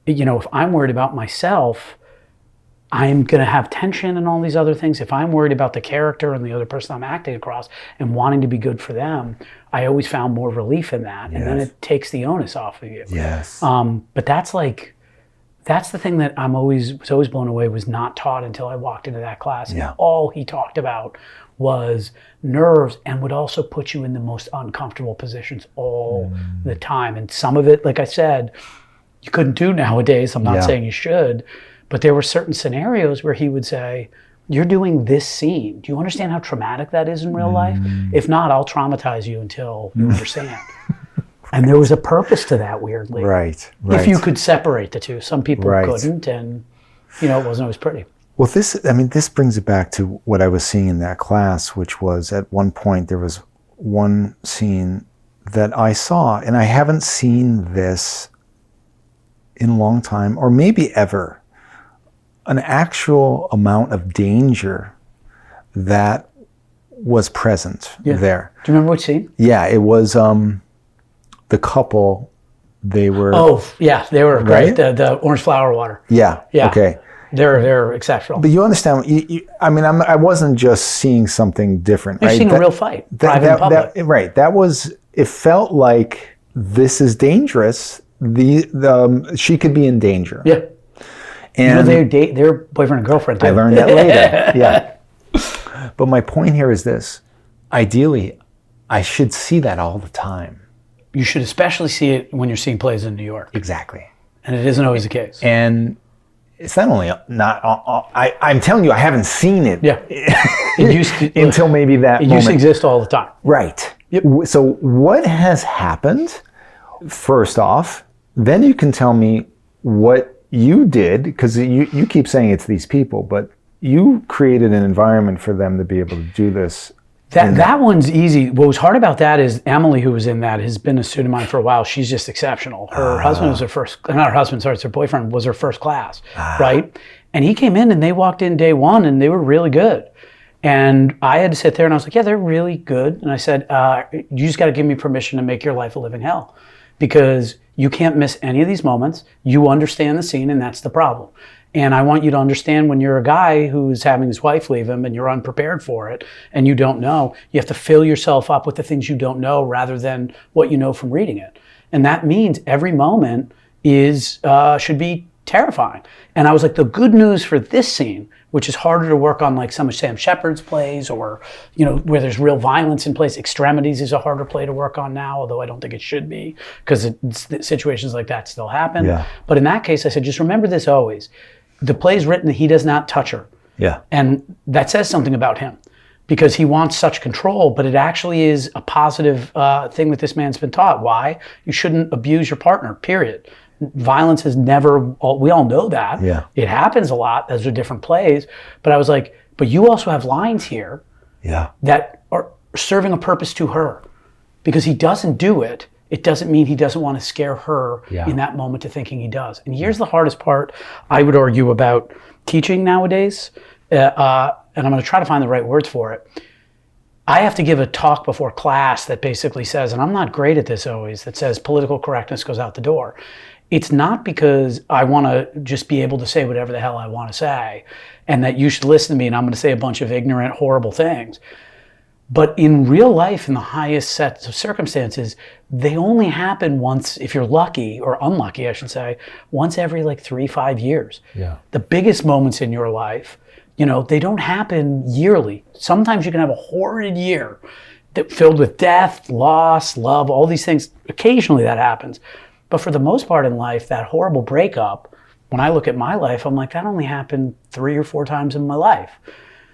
if I'm worried about myself, I'm going to have tension and all these other things. If I'm worried about the character and the other person I'm acting across and wanting to be good for them, I always found more relief in that. And then it takes the onus off of you. Yes. But that's the thing that was always blown away, was not taught until I walked into that class. And all he talked about was nerves, and would also put you in the most uncomfortable positions all the time. And some of it, like I said, you couldn't do nowadays. I'm not saying you should, but there were certain scenarios where he would say, you're doing this scene. Do you understand how traumatic that is in real life? If not, I'll traumatize you until you understand. And there was a purpose to that, weirdly. Right. If you could separate the two. Some people couldn't, and it wasn't always pretty. Well, this brings it back to what I was seeing in that class, which was, at one point there was one scene that I saw, and I haven't seen this in a long time, or maybe ever, an actual amount of danger that was present there. Do you remember which scene? Yeah, it was the couple, they were... Oh, yeah, they were great. The orange flower water. Yeah. Okay. They're exceptional. But you understand, I wasn't just seeing something different. You're seeing a real fight, private and public. That was, it felt like this is dangerous. She could be in danger. Yeah. And they're boyfriend and girlfriend too. I learned that later. Yeah. But my point here is this. Ideally, I should see that all the time. You should especially see it when you're seeing plays in New York. Exactly. And it isn't always the case. And it's not only I'm telling you, I haven't seen it. Yeah. It used to, until maybe that moment. It used to exist all the time. Right. Yep. So what has happened, first off, then you can tell me what you did, because you keep saying it's these people, but you created an environment for them to be able to do this. That one's easy. What was hard about that is Emily, who was in that, has been a student of mine for a while. She's just exceptional. Her husband was it's her boyfriend was her first class, right? And he came in and they walked in day one and they were really good. And I had to sit there and I was like, yeah, they're really good. And I said, you just got to give me permission to make your life a living hell, because you can't miss any of these moments. You understand the scene, and that's the problem. And I want you to understand, when you're a guy who's having his wife leave him and you're unprepared for it and you don't know, you have to fill yourself up with the things you don't know rather than what you know from reading it. And that means every moment should be terrifying. And I was like, the good news for this scene, which is harder to work on like some of Sam Shepard's plays, or, where there's real violence in place. Extremities is a harder play to work on now, although I don't think it should be, because situations like that still happen. Yeah. But in that case, I said, just remember this always. The play's written that he does not touch her. Yeah. And that says something about him, because he wants such control, but it actually is a positive thing that this man's been taught. Why? You shouldn't abuse your partner, period. Violence is never, we all know that. Yeah. It happens a lot. Those are different plays. But I was like, but you also have lines here that are serving a purpose to her. Because he doesn't do it, it doesn't mean he doesn't want to scare her in that moment to thinking he does. And here's the hardest part, I would argue, about teaching nowadays. And I'm going to try to find the right words for it. I have to give a talk before class that basically says, and I'm not great at this always, that says political correctness goes out the door. It's not because I want to just be able to say whatever the hell I want to say and that you should listen to me and I'm going to say a bunch of ignorant, horrible things. But in real life, in the highest sets of circumstances, they only happen once, if you're lucky, or unlucky, I should say, once every 3-5 years. Yeah. The biggest moments in your life, they don't happen yearly. Sometimes you can have a horrid year filled with death, loss, love, all these things. Occasionally that happens. But for the most part in life, that horrible breakup, when I look at my life, I'm like, that only happened 3 or 4 times in my life.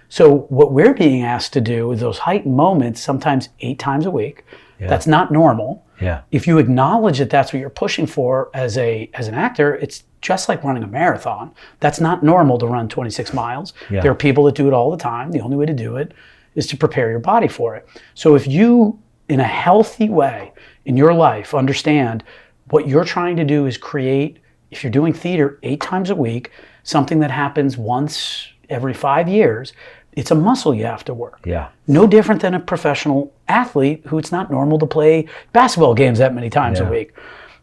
So what we're being asked to do is those heightened moments, sometimes 8 times a week. Yeah. That's not normal. Yeah. If you acknowledge that that's what you're pushing for as an actor, it's just like running a marathon. That's not normal to run 26 miles. Yeah. There are people that do it all the time. The only way to do it is to prepare your body for it. So if you, in a healthy way in your life, understand what you're trying to do is create, if you're doing theater 8 times a week, something that happens once every 5 years, it's a muscle you have to work. Yeah. No different than a professional athlete who it's not normal to play basketball games that many times a week.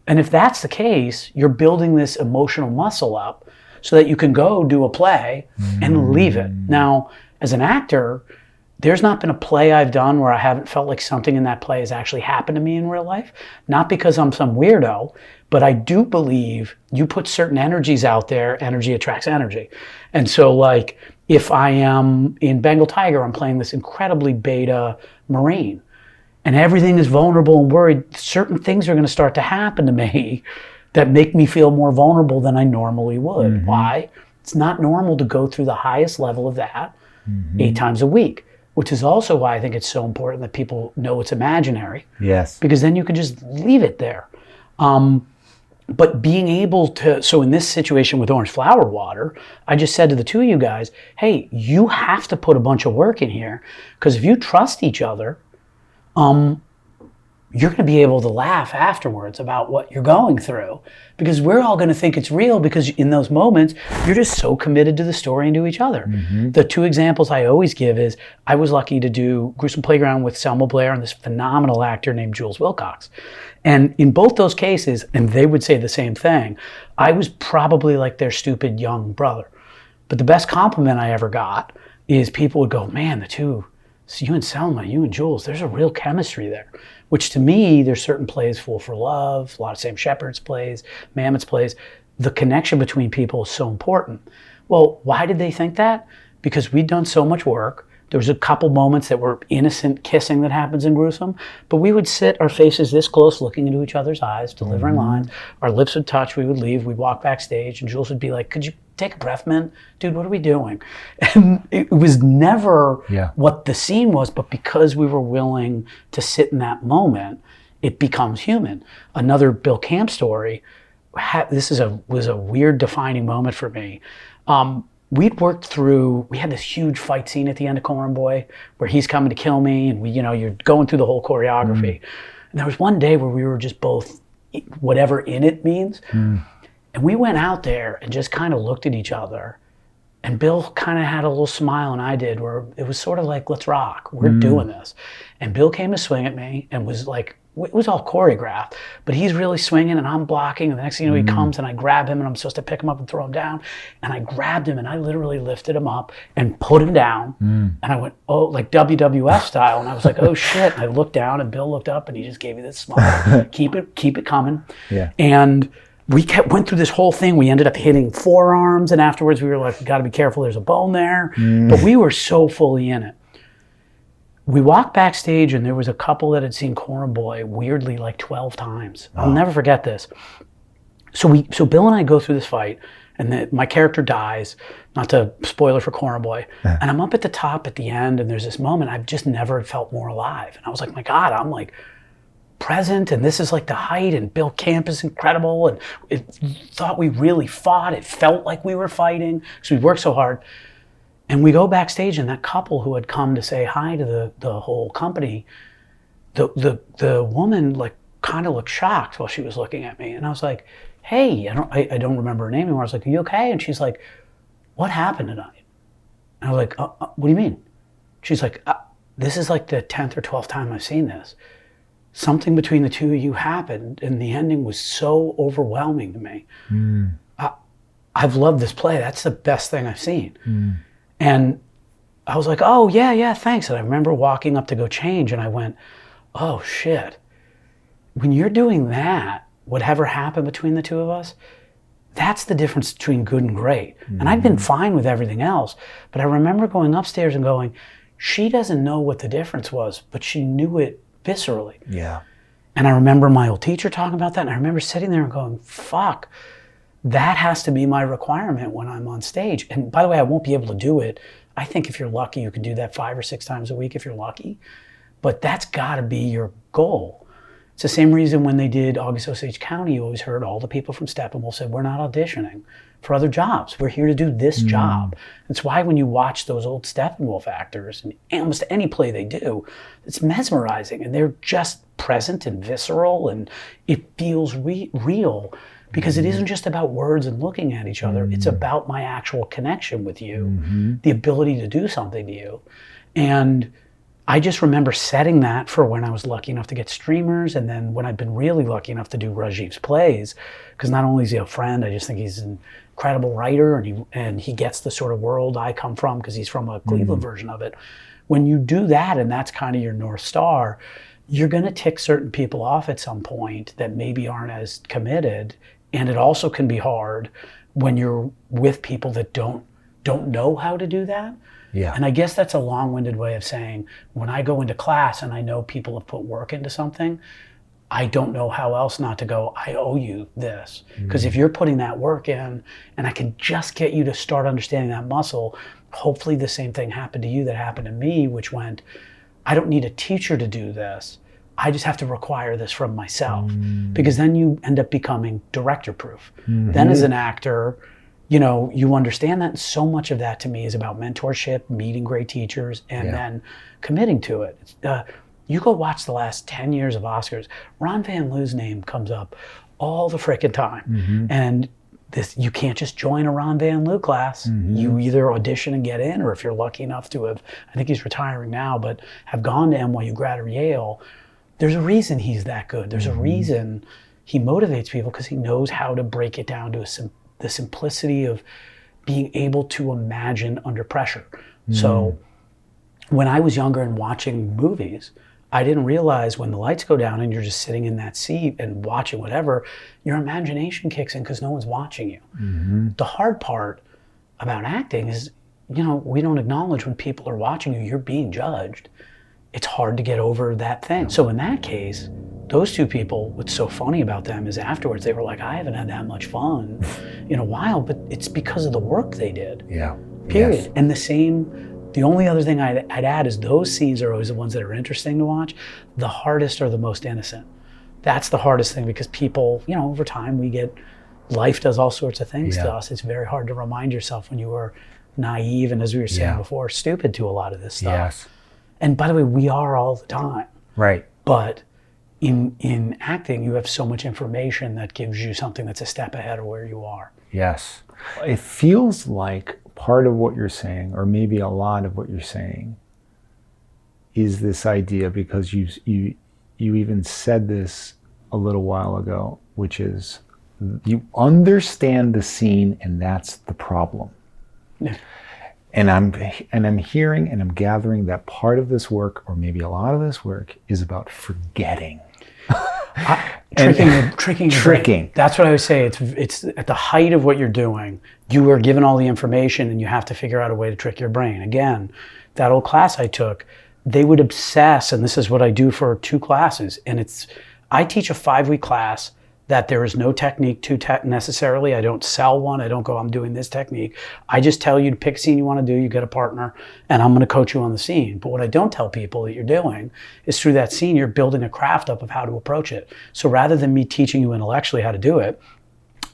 And if that's the case, you're building this emotional muscle up so that you can go do a play and leave it. Now, as an actor, there's not been a play I've done where I haven't felt like something in that play has actually happened to me in real life. Not because I'm some weirdo, but I do believe you put certain energies out there, energy attracts energy. And so if I am in Bengal Tiger, I'm playing this incredibly beta Marine, and everything is vulnerable and worried, certain things are going to start to happen to me that make me feel more vulnerable than I normally would. Mm-hmm. Why? It's not normal to go through the highest level of that 8 times a week, which is also why I think it's so important that people know it's imaginary. Yes. Because then you can just leave it there. But being able to, so in this situation with Orange Flower Water, I just said to the two of you guys, hey, you have to put a bunch of work in here, because if you trust each other, you're going to be able to laugh afterwards about what you're going through, because we're all going to think it's real, because in those moments, you're just so committed to the story and to each other. Mm-hmm. The 2 examples I always give is, I was lucky to do Gruesome Playground with Selma Blair and this phenomenal actor named Jules Wilcox. And in both those cases, and they would say the same thing, I was probably like their stupid young brother. But the best compliment I ever got is people would go, man, the two, so you and Selma, you and Jules, there's a real chemistry there. which to me, there's certain plays, Fool for Love, a lot of Sam Shepard's plays, Mamet's plays. The connection between people is so important. Well, why did they think that? Because we'd done so much work. There was a couple moments that were innocent kissing that happens in Gruesome, but we would sit our faces this close, looking into each other's eyes, delivering lines. Our lips would touch, we would leave, we'd walk backstage, and Jules would be like, could you take a breath, man? Dude, what are we doing? And it was never what the scene was, but because we were willing to sit in that moment, it becomes human. Another Bill Camp story, this was a weird defining moment for me. We'd worked through, we had this huge fight scene at the end of Coram Boy where he's coming to kill me, and you're going through the whole choreography. And there was one day where we were just both, whatever in it means. And we went out there and just kind of looked at each other. And Bill kind of had a little smile, and I did, where it was sort of like, let's rock, we're doing this. And Bill came to swing at me and was like, it was all choreographed, but he's really swinging and I'm blocking, and the next thing you know, he comes and I grab him and I'm supposed to pick him up and throw him down. And I grabbed him and I literally lifted him up and put him down. And I went, oh, like WWF style. And I was like, oh shit. And I looked down and Bill looked up and he just gave me this smile. Keep it coming. And we went through this whole thing. We ended up hitting forearms, and afterwards we were like, we gotta be careful, there's a bone there. But we were so fully in it. We walked backstage and there was a couple that had seen Coram Boy weirdly like 12 times. I'll never forget this. So Bill and I go through this fight, and my character dies, not to spoiler for Coram Boy, and I'm up at the top at the end, and there's this moment I've just never felt more alive. And I was like, my God, I'm like present, and this is like the height, and Bill Camp is incredible, and it thought we really fought. It felt like we were fighting because we worked so hard. And we go backstage, and that couple who had come to say hi to the whole company, the woman like kind of looked shocked while she was looking at me. And I was like, hey, I don't remember her name anymore. I was like, are you okay? And she's like, what happened tonight? And I was like, what do you mean? She's like, this is like the 10th or 12th time I've seen this. Something between the two of you happened, and the ending was so overwhelming to me. I've loved this play. That's the best thing I've seen. And I was like, oh, yeah, thanks. And I remember walking up to go change, and I went, oh, shit. When you're doing that, whatever happened between the two of us, that's the difference between good and great. And I'd been fine with everything else, but I remember going upstairs and going, she doesn't know what the difference was, but she knew it viscerally. And I remember my old teacher talking about that, and I remember sitting there and going, fuck. That has to be my requirement when I'm on stage. And by the way, I won't be able to do it. I think if you're lucky, you can do that 5 or 6 times a week if you're lucky. But that's got to be your goal. It's the same reason when they did August Osage County, you always heard all the people from Steppenwolf said, we're not auditioning for other jobs. We're here to do this job. It's why when you watch those old Steppenwolf actors, and almost any play they do, it's mesmerizing. And they're just present and visceral, and it feels real. Because it isn't just about words and looking at each other. It's about my actual connection with you, the ability to do something to you. And I just remember setting that for when I was lucky enough to get streamers, and then when I've been really lucky enough to do Rajiv's plays, because not only is he a friend, I just think he's an incredible writer, and he gets the sort of world I come from because he's from a Cleveland version of it. When you do that, and that's kind of your North Star, you're gonna tick certain people off at some point that maybe aren't as committed. And it also can be hard when you're with people that don't know how to do that. And I guess that's a long-winded way of saying, when I go into class and I know people have put work into something, I don't know how else not to go, I owe you this. Because if you're putting that work in, and I can just get you to start understanding that muscle, hopefully the same thing happened to you that happened to me, which went, I don't need a teacher to do this. I just have to require this from myself, because then you end up becoming director proof. Then as an actor, you understand that. And so much of that to me is about mentorship, meeting great teachers, and then committing to it. You go watch the last 10 years of Oscars, Ron Van Loo's name comes up all the frickin' time. And you can't just join a Ron Van Loo class. You either audition and get in, or if you're lucky enough to have, I think he's retiring now, but have gone to NYU, grad, or Yale, there's a reason he's that good. There's a reason he motivates people, because he knows how to break it down to the simplicity of being able to imagine under pressure. So when I was younger and watching movies, I didn't realize when the lights go down and you're just sitting in that seat and watching whatever, your imagination kicks in because no one's watching you. The hard part about acting is, we don't acknowledge when people are watching you, you're being judged. It's hard to get over that thing. So in that case, those two people, what's so funny about them is afterwards they were like, I haven't had that much fun in a while, but it's because of the work they did. Yeah. Period. Yes. And the only other thing I'd add is those scenes are always the ones that are interesting to watch. The hardest are the most innocent. That's the hardest thing because people, over time life does all sorts of things to us. It's very hard to remind yourself when you were naive and, as we were saying before, stupid to a lot of this stuff. Yes. And by the way, we are all the time. Right. But in acting, you have so much information that gives you something that's a step ahead of where you are. Yes. It feels like part of what you're saying, or maybe a lot of what you're saying, is this idea, because you even said this a little while ago, which is you understand the scene and that's the problem. Yeah. And I'm hearing and I'm gathering that part of this work, or maybe a lot of this work, is about forgetting. Tricking. That's what I would say. It's at the height of what you're doing. You are given all the information and you have to figure out a way to trick your brain. Again, that old class I took, they would obsess, and this is what I do for 2 classes. And I teach a 5-week class that there is no technique to necessarily. I don't sell one. I don't go, I'm doing this technique. I just tell you to pick a scene you want to do. You get a partner, and I'm going to coach you on the scene. But what I don't tell people that you're doing is through that scene, you're building a craft up of how to approach it. So rather than me teaching you intellectually how to do it,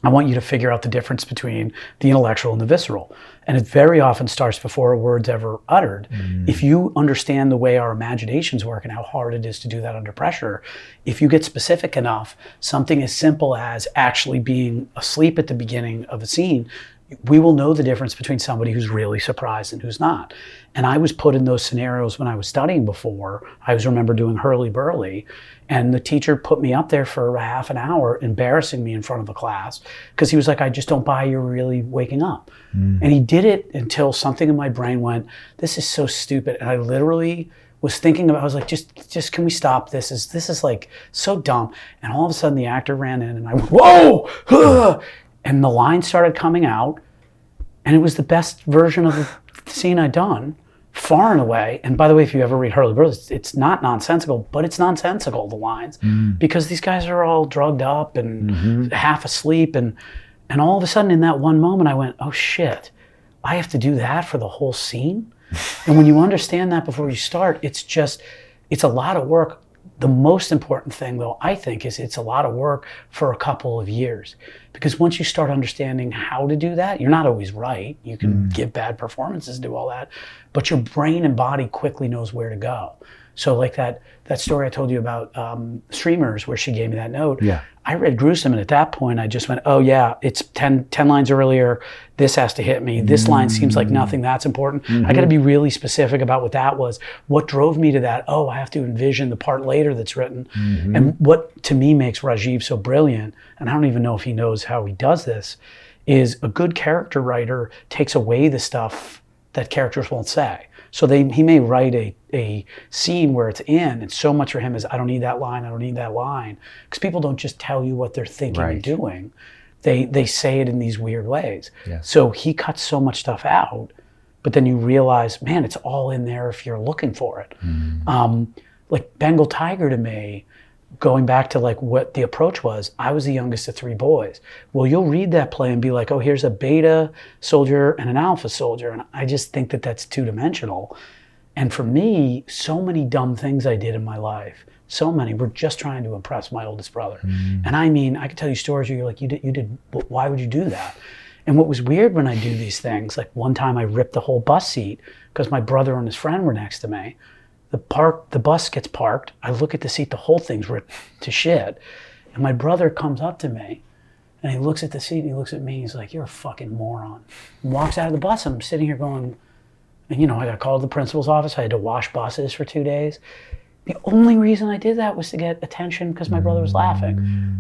I want you to figure out the difference between the intellectual and the visceral. And it very often starts before a word's ever uttered. If you understand the way our imaginations work and how hard it is to do that under pressure, if you get specific enough, something as simple as actually being asleep at the beginning of a scene, we will know the difference between somebody who's really surprised and who's not. And I was put in those scenarios when I was studying before. I remember doing Hurly Burly, and the teacher put me up there for a half an hour, embarrassing me in front of the class, because he was like, I just don't buy you're really waking up. And he did it until something in my brain went, this is so stupid. And I literally was thinking about, I was like, just can we stop? This is like so dumb. And all of a sudden the actor ran in and I went, whoa! Huh! And the line started coming out, and it was the best version of the scene I'd done, far and away. And by the way, if you ever read Hurly Burly, it's not nonsensical, but it's nonsensical, the lines, because these guys are all drugged up and half asleep. And all of a sudden in that one moment, I went, oh shit, I have to do that for the whole scene? And when you understand that before you start, it's a lot of work. The most important thing, though, I think, is it's a lot of work for a couple of years. Because once you start understanding how to do that, you're not always right. You can give bad performances, do all that. But your brain and body quickly knows where to go. So like that story I told you about Streamers, where she gave me that note. Yeah. I read Gruesome, and at that point I just went, oh yeah, it's 10 lines earlier. This has to hit me. This line seems like nothing. That's important. I got to be really specific about what that was. What drove me to that? Oh, I have to envision the part later that's written. And what to me makes Rajiv so brilliant, and I don't even know if he knows how he does this, is a good character writer takes away the stuff that characters won't say. So he may write a scene where it's in, and so much for him is, I don't need that line, I don't need that line. Because people don't just tell you what they're thinking and doing. They say it in these weird ways. Yes. So he cuts so much stuff out, but then you realize, man, it's all in there if you're looking for it. Like Bengal Tiger to me, going back to like what the approach was, I was the youngest of 3 boys. Well, you'll read that play and be like, oh, here's a beta soldier and an alpha soldier. And I just think that that's 2-dimensional. And for me, so many dumb things I did in my life, so many, were just trying to impress my oldest brother. And I mean, I could tell you stories where you're like, you did, why would you do that? And what was weird when I do these things, like one time I ripped the whole bus seat because my brother and his friend were next to me. The bus gets parked. I look at the seat, the whole thing's ripped to shit. And my brother comes up to me and he looks at the seat and he looks at me. He's like, you're a fucking moron. And walks out of the bus, and I'm sitting here going, and I got called to the principal's office. I had to wash buses for 2 days. The only reason I did that was to get attention because my brother was laughing.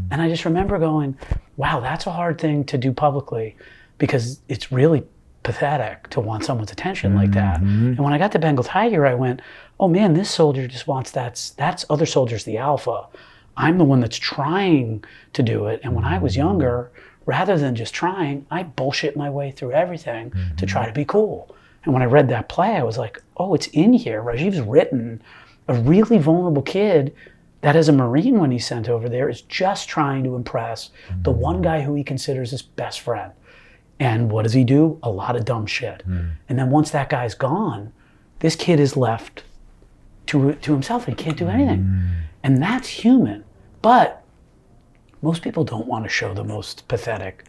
And I just remember going, wow, that's a hard thing to do publicly, because it's really pathetic to want someone's attention like that. And when I got to Bengal Tiger, I went, oh man, this soldier just wants that's other soldiers the alpha. I'm the one that's trying to do it. And when I was younger, rather than just trying, I bullshit my way through everything to try to be cool. And when I read that play, I was like, oh, it's in here. Rajiv's written a really vulnerable kid that as a Marine when he's sent over there is just trying to impress the one guy who he considers his best friend. And what does he do? A lot of dumb shit. And then once that guy's gone, this kid is left to himself. He can't do anything. And that's human. But most people don't want to show the most pathetic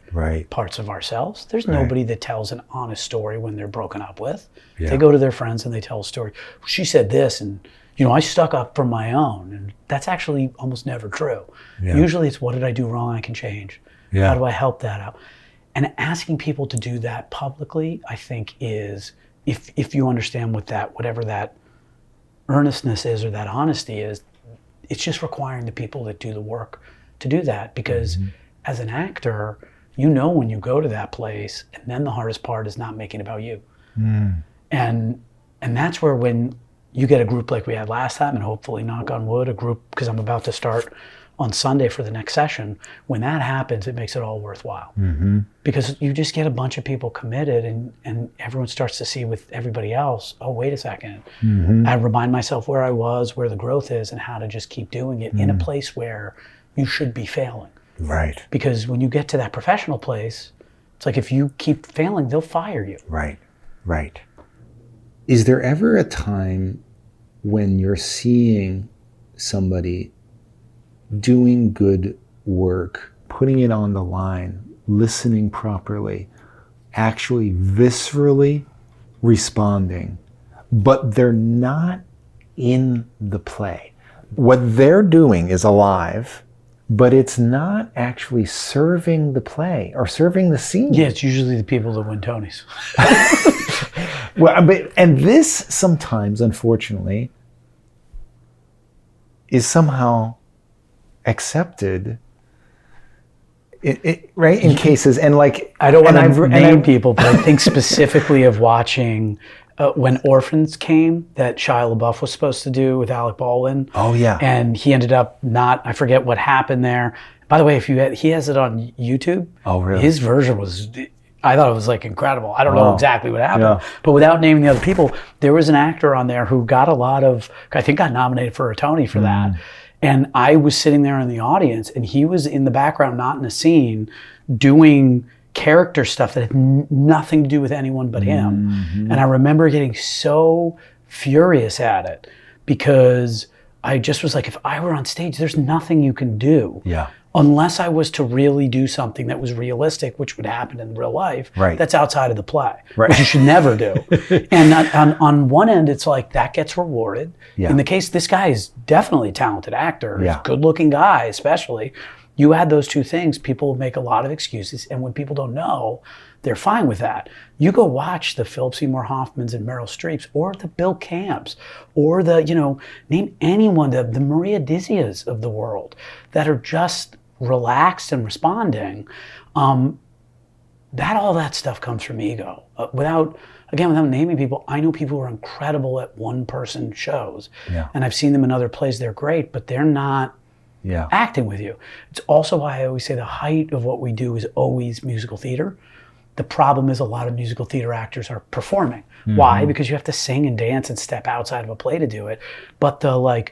parts of ourselves. There's nobody that tells an honest story when they're broken up with. They go to their friends and they tell a story. She said this, and I stuck up for my own. And that's actually almost never true. Usually it's, what did I do wrong I can change? How do I help that out? And asking people to do that publicly, I think is, if you understand whatever that earnestness is or that honesty is, it's just requiring the people that do the work to do that. Because as an actor, when you go to that place, and then the hardest part is not making it about you. And that's where, when you get a group like we had last time, and hopefully, knock on wood, a group, because I'm about to start on Sunday for the next session, when that happens, it makes it all worthwhile. Because you just get a bunch of people committed, and everyone starts to see with everybody else, oh, wait a second. I remind myself where I was, where the growth is, and how to just keep doing it in a place where you should be failing. Right. Because when you get to that professional place, it's like, if you keep failing, they'll fire you. Right. Is there ever a time when you're seeing somebody doing good work, putting it on the line, listening properly, actually viscerally responding, but they're not in the play? What they're doing is alive, but it's not actually serving the play or serving the scene. Yeah, it's usually the people that win Tonys. And this sometimes, unfortunately, is somehow accepted, in cases, and like, I don't want to name people, but I think specifically of watching when Orphans came, that Shia LaBeouf was supposed to do with Alec Baldwin. Oh yeah, and he ended up not. I forget what happened there. By the way, he has it on YouTube. Oh really? His version was. I thought it was like incredible. I don't know exactly what happened, but without naming the other people, there was an actor on there who got got nominated for a Tony for that. And I was sitting there in the audience, and he was in the background, not in a scene, doing character stuff that had nothing to do with anyone but him. And I remember getting so furious at it, because I just was like, if I were on stage, there's nothing you can do. Unless I was to really do something that was realistic, which would happen in real life, that's outside of the play, which you should never do. And on one end, it's like, that gets rewarded. In the case, this guy is definitely a talented actor. He's a good-looking guy, especially. You add those two things, people make a lot of excuses. And when people don't know, they're fine with that. You go watch the Philip Seymour Hoffmans and Meryl Streeps, or the Bill Camps, or the, name anyone, the Maria Dizias of the world, that are just relaxed and responding. All that stuff comes from ego. Without naming people, I know people who are incredible at one-person shows. And I've seen them in other plays, they're great, but they're not acting with you. It's also why I always say the height of what we do is always musical theater. The problem is, a lot of musical theater actors are performing. Why? Because you have to sing and dance and step outside of a play to do it. But the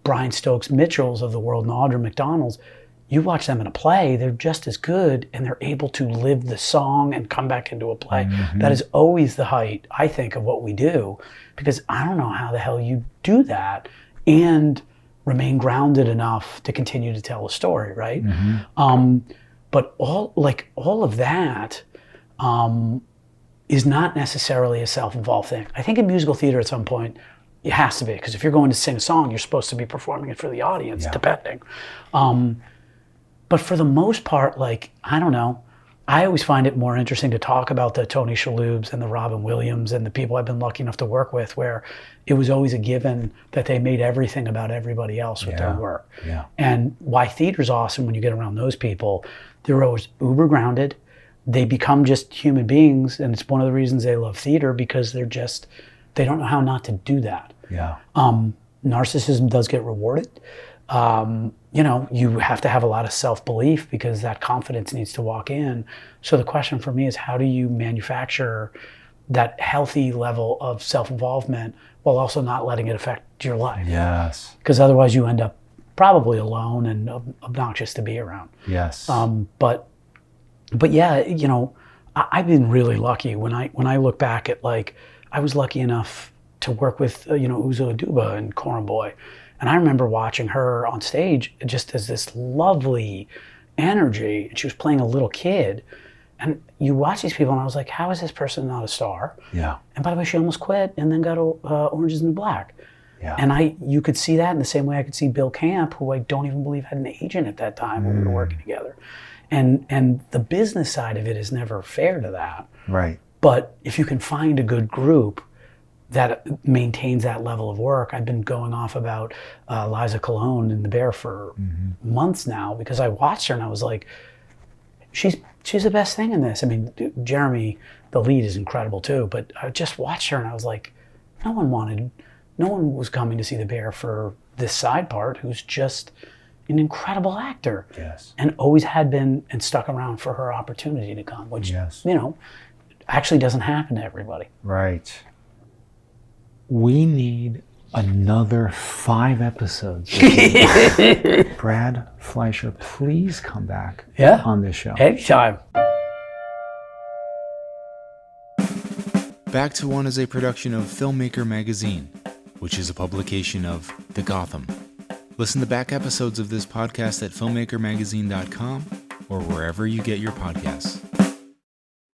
Brian Stokes Mitchells of the world and Audra McDonald's, you watch them in a play, they're just as good, and they're able to live the song and come back into a play. That is always the height, I think, of what we do, because I don't know how the hell you do that and remain grounded enough to continue to tell a story, right? But all of that is not necessarily a self-involved thing. I think in musical theater at some point, it has to be, because if you're going to sing a song, you're supposed to be performing it for the audience, depending. But for the most part, I don't know, I always find it more interesting to talk about the Tony Shaloubs and the Robin Williams and the people I've been lucky enough to work with, where it was always a given that they made everything about everybody else with their work. And why theater's awesome when you get around those people, they're always uber grounded. They become just human beings, and it's one of the reasons they love theater, because they don't know how not to do that. Yeah. Narcissism does get rewarded. You have to have a lot of self-belief because that confidence needs to walk in. So the question for me is, how do you manufacture that healthy level of self-involvement while also not letting it affect your life? Yes. Because otherwise you end up probably alone and obnoxious to be around. Yes. But yeah, I've been really lucky when I look back at, like, I was lucky enough to work with Uzo Aduba and Coram Boy, and I remember watching her on stage just as this lovely energy, and she was playing a little kid, and you watch these people and I was like, how is this person not a star? Yeah. And by the way, she almost quit and then got Orange is the New Black. Yeah. And you could see that in the same way I could see Bill Camp, who I don't even believe had an agent at that time when we were working together. And the business side of it is never fair to that. Right. But if you can find a good group that maintains that level of work, I've been going off about Liza Colon in The Bear for months now, because I watched her and I was like, she's the best thing in this. I mean, Jeremy, the lead, is incredible too, but I just watched her and I was like, no one was coming to see The Bear for this side part, who's just an incredible actor. Yes. And always had been, and stuck around for her opportunity to come, which, yes, actually doesn't happen to everybody. Right. We need another 5 episodes. Brad Fleischer, please come back on this show. Anytime. Back to One is a production of Filmmaker Magazine, which is a publication of The Gotham. Listen to back episodes of this podcast at filmmakermagazine.com or wherever you get your podcasts.